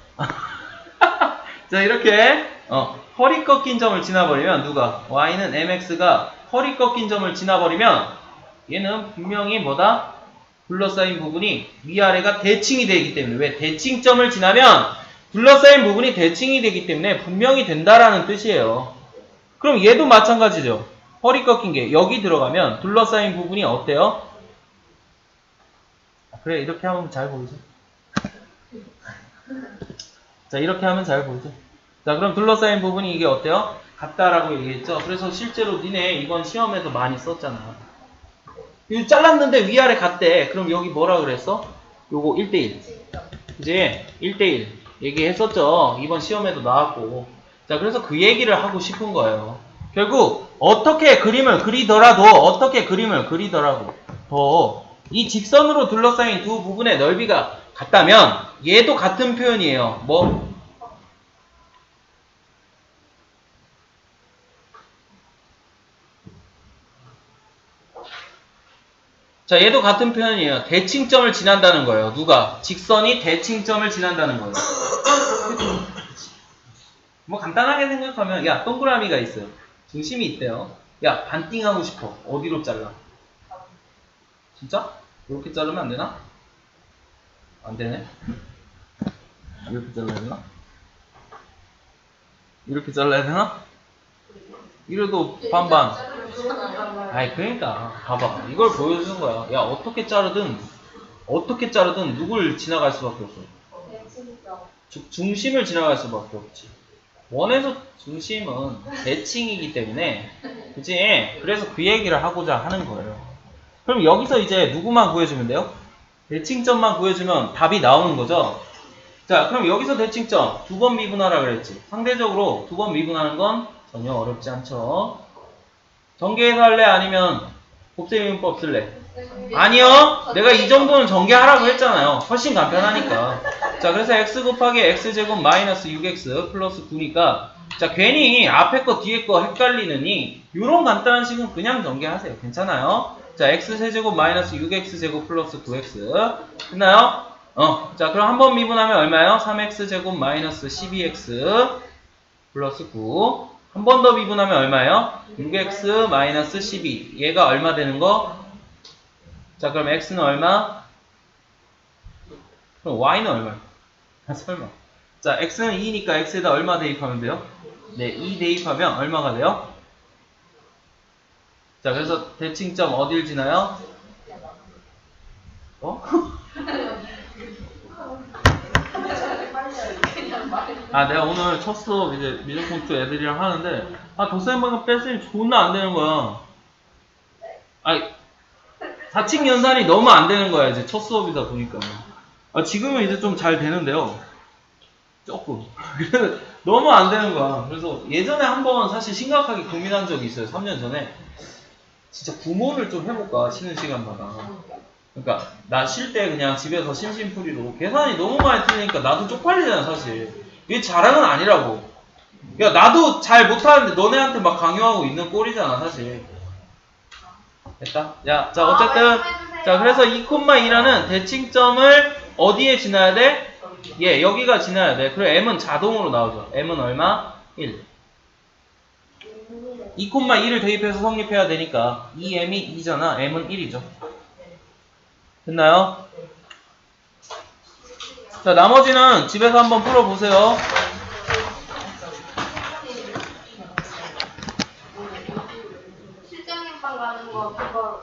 자, 이렇게 허리 꺾인 점을 지나버리면 누가? y는 mx가 허리 꺾인 점을 지나버리면 얘는 분명히 뭐다? 둘러싸인 부분이 위아래가 대칭이 되기 때문에 왜? 대칭점을 지나면 둘러싸인 부분이 대칭이 되기 때문에 분명히 된다라는 뜻이에요. 그럼 얘도 마찬가지죠. 허리 꺾인 게 여기 들어가면 둘러싸인 부분이 어때요? 그래, 이렇게 하면 잘 보이죠? 자, 이렇게 하면 잘 보이죠? 자, 그럼 둘러싸인 부분이 이게 어때요? 같다라고 얘기했죠? 그래서 실제로 니네 이번 시험에서 많이 썼잖아. 이거 잘랐는데 위아래 같대. 그럼 여기 뭐라 그랬어? 요거 1대1. 그지? 1대1. 얘기했었죠? 이번 시험에도 나왔고. 자, 그래서 그 얘기를 하고 싶은 거예요. 결국 어떻게 그림을 그리더라도 이 직선으로 둘러싸인 두 부분의 넓이가 같다면 얘도 같은 표현이에요. 뭐? 자, 얘도 같은 표현이에요. 대칭점을 지난다는 거예요. 누가? 직선이 대칭점을 지난다는 거예요. 뭐 간단하게 생각하면 야, 동그라미가 있어요. 중심이 있대요. 야, 반띵하고 싶어. 어디로 잘라? 진짜? 이렇게 자르면 안 되나? 안 되네. 이렇게 잘라야 되나? 이렇게 잘라야 되나? 이래도 반반. 그러니까 봐봐. 이걸 보여주는 거야. 야, 어떻게 자르든 누굴 지나갈 수밖에 없어. 중심을 지나갈 수밖에 없지. 원에서 중심은 대칭이기 때문에, 그치? 그래서 그 얘기를 하고자 하는 거예요. 그럼 여기서 이제 누구만 구해주면 돼요? 대칭점만 구해주면 답이 나오는 거죠? 자, 그럼 여기서 대칭점 두 번 미분하라 그랬지. 상대적으로 두 번 미분하는 건 전혀 어렵지 않죠. 전개해서 할래? 아니면 곱셈이분법 쓸래? 아니요. 내가 이 정도는 전개하라고 했잖아요. 훨씬 간편하니까. 자, 그래서 x 곱하기 x제곱 마이너스 6x 플러스 9니까 자, 괜히 앞에 거 뒤에 거 헷갈리느니 이런 간단한 식은 그냥 전개하세요. 괜찮아요? 자, x세제곱 마이너스 6x제곱 플러스 9x 됐나요? 자, 그럼 한 번 미분하면 얼마예요? 3x제곱 마이너스 12x 플러스 9. 한 번 더 미분하면 얼마예요? 6x 마이너스 12. 얘가 얼마 되는 거? 자, 그럼 x는 얼마? 그럼 y는 얼마? 설마. 자, x는 2니까 x에다 얼마 대입하면 돼요? 네, 2 대입하면 얼마가 돼요? 자, 그래서 대칭점 어딜 지나요? 내가 오늘 첫 수업 이제 미적분투 애들이랑 하는데 덧셈방금 뺐으니 존나 안 되는 거야. 4층 연산이 너무 안 되는 거야. 이제 첫 수업이다 보니까. 지금은 이제 좀 잘 되는데요. 조금. 너무 안 되는 거야. 그래서 예전에 한번 사실 심각하게 고민한 적이 있어요. 3년 전에. 진짜 구몬을 좀 해볼까, 쉬는 시간마다. 그러니까 나 쉴 때 그냥 집에서 심심풀이로 계산이 너무 많이 틀리니까 나도 쪽팔리잖아 사실. 이게 자랑은 아니라고. 야, 나도 잘 못하는데 너네한테 막 강요하고 있는 꼴이잖아 사실. 됐다. 야, 자, 어쨌든 자, 그래서 2,2라는 대칭점을 어디에 지나야 돼? 예, 여기가 지나야 돼. 그리고 m은 자동으로 나오죠. m은 얼마? 1. 2,2를 대입해서 성립해야 되니까 2m이 2잖아. m은 1이죠. 됐나요? 자, 나머지는 집에서 한번 풀어보세요. 실장님방 가는 거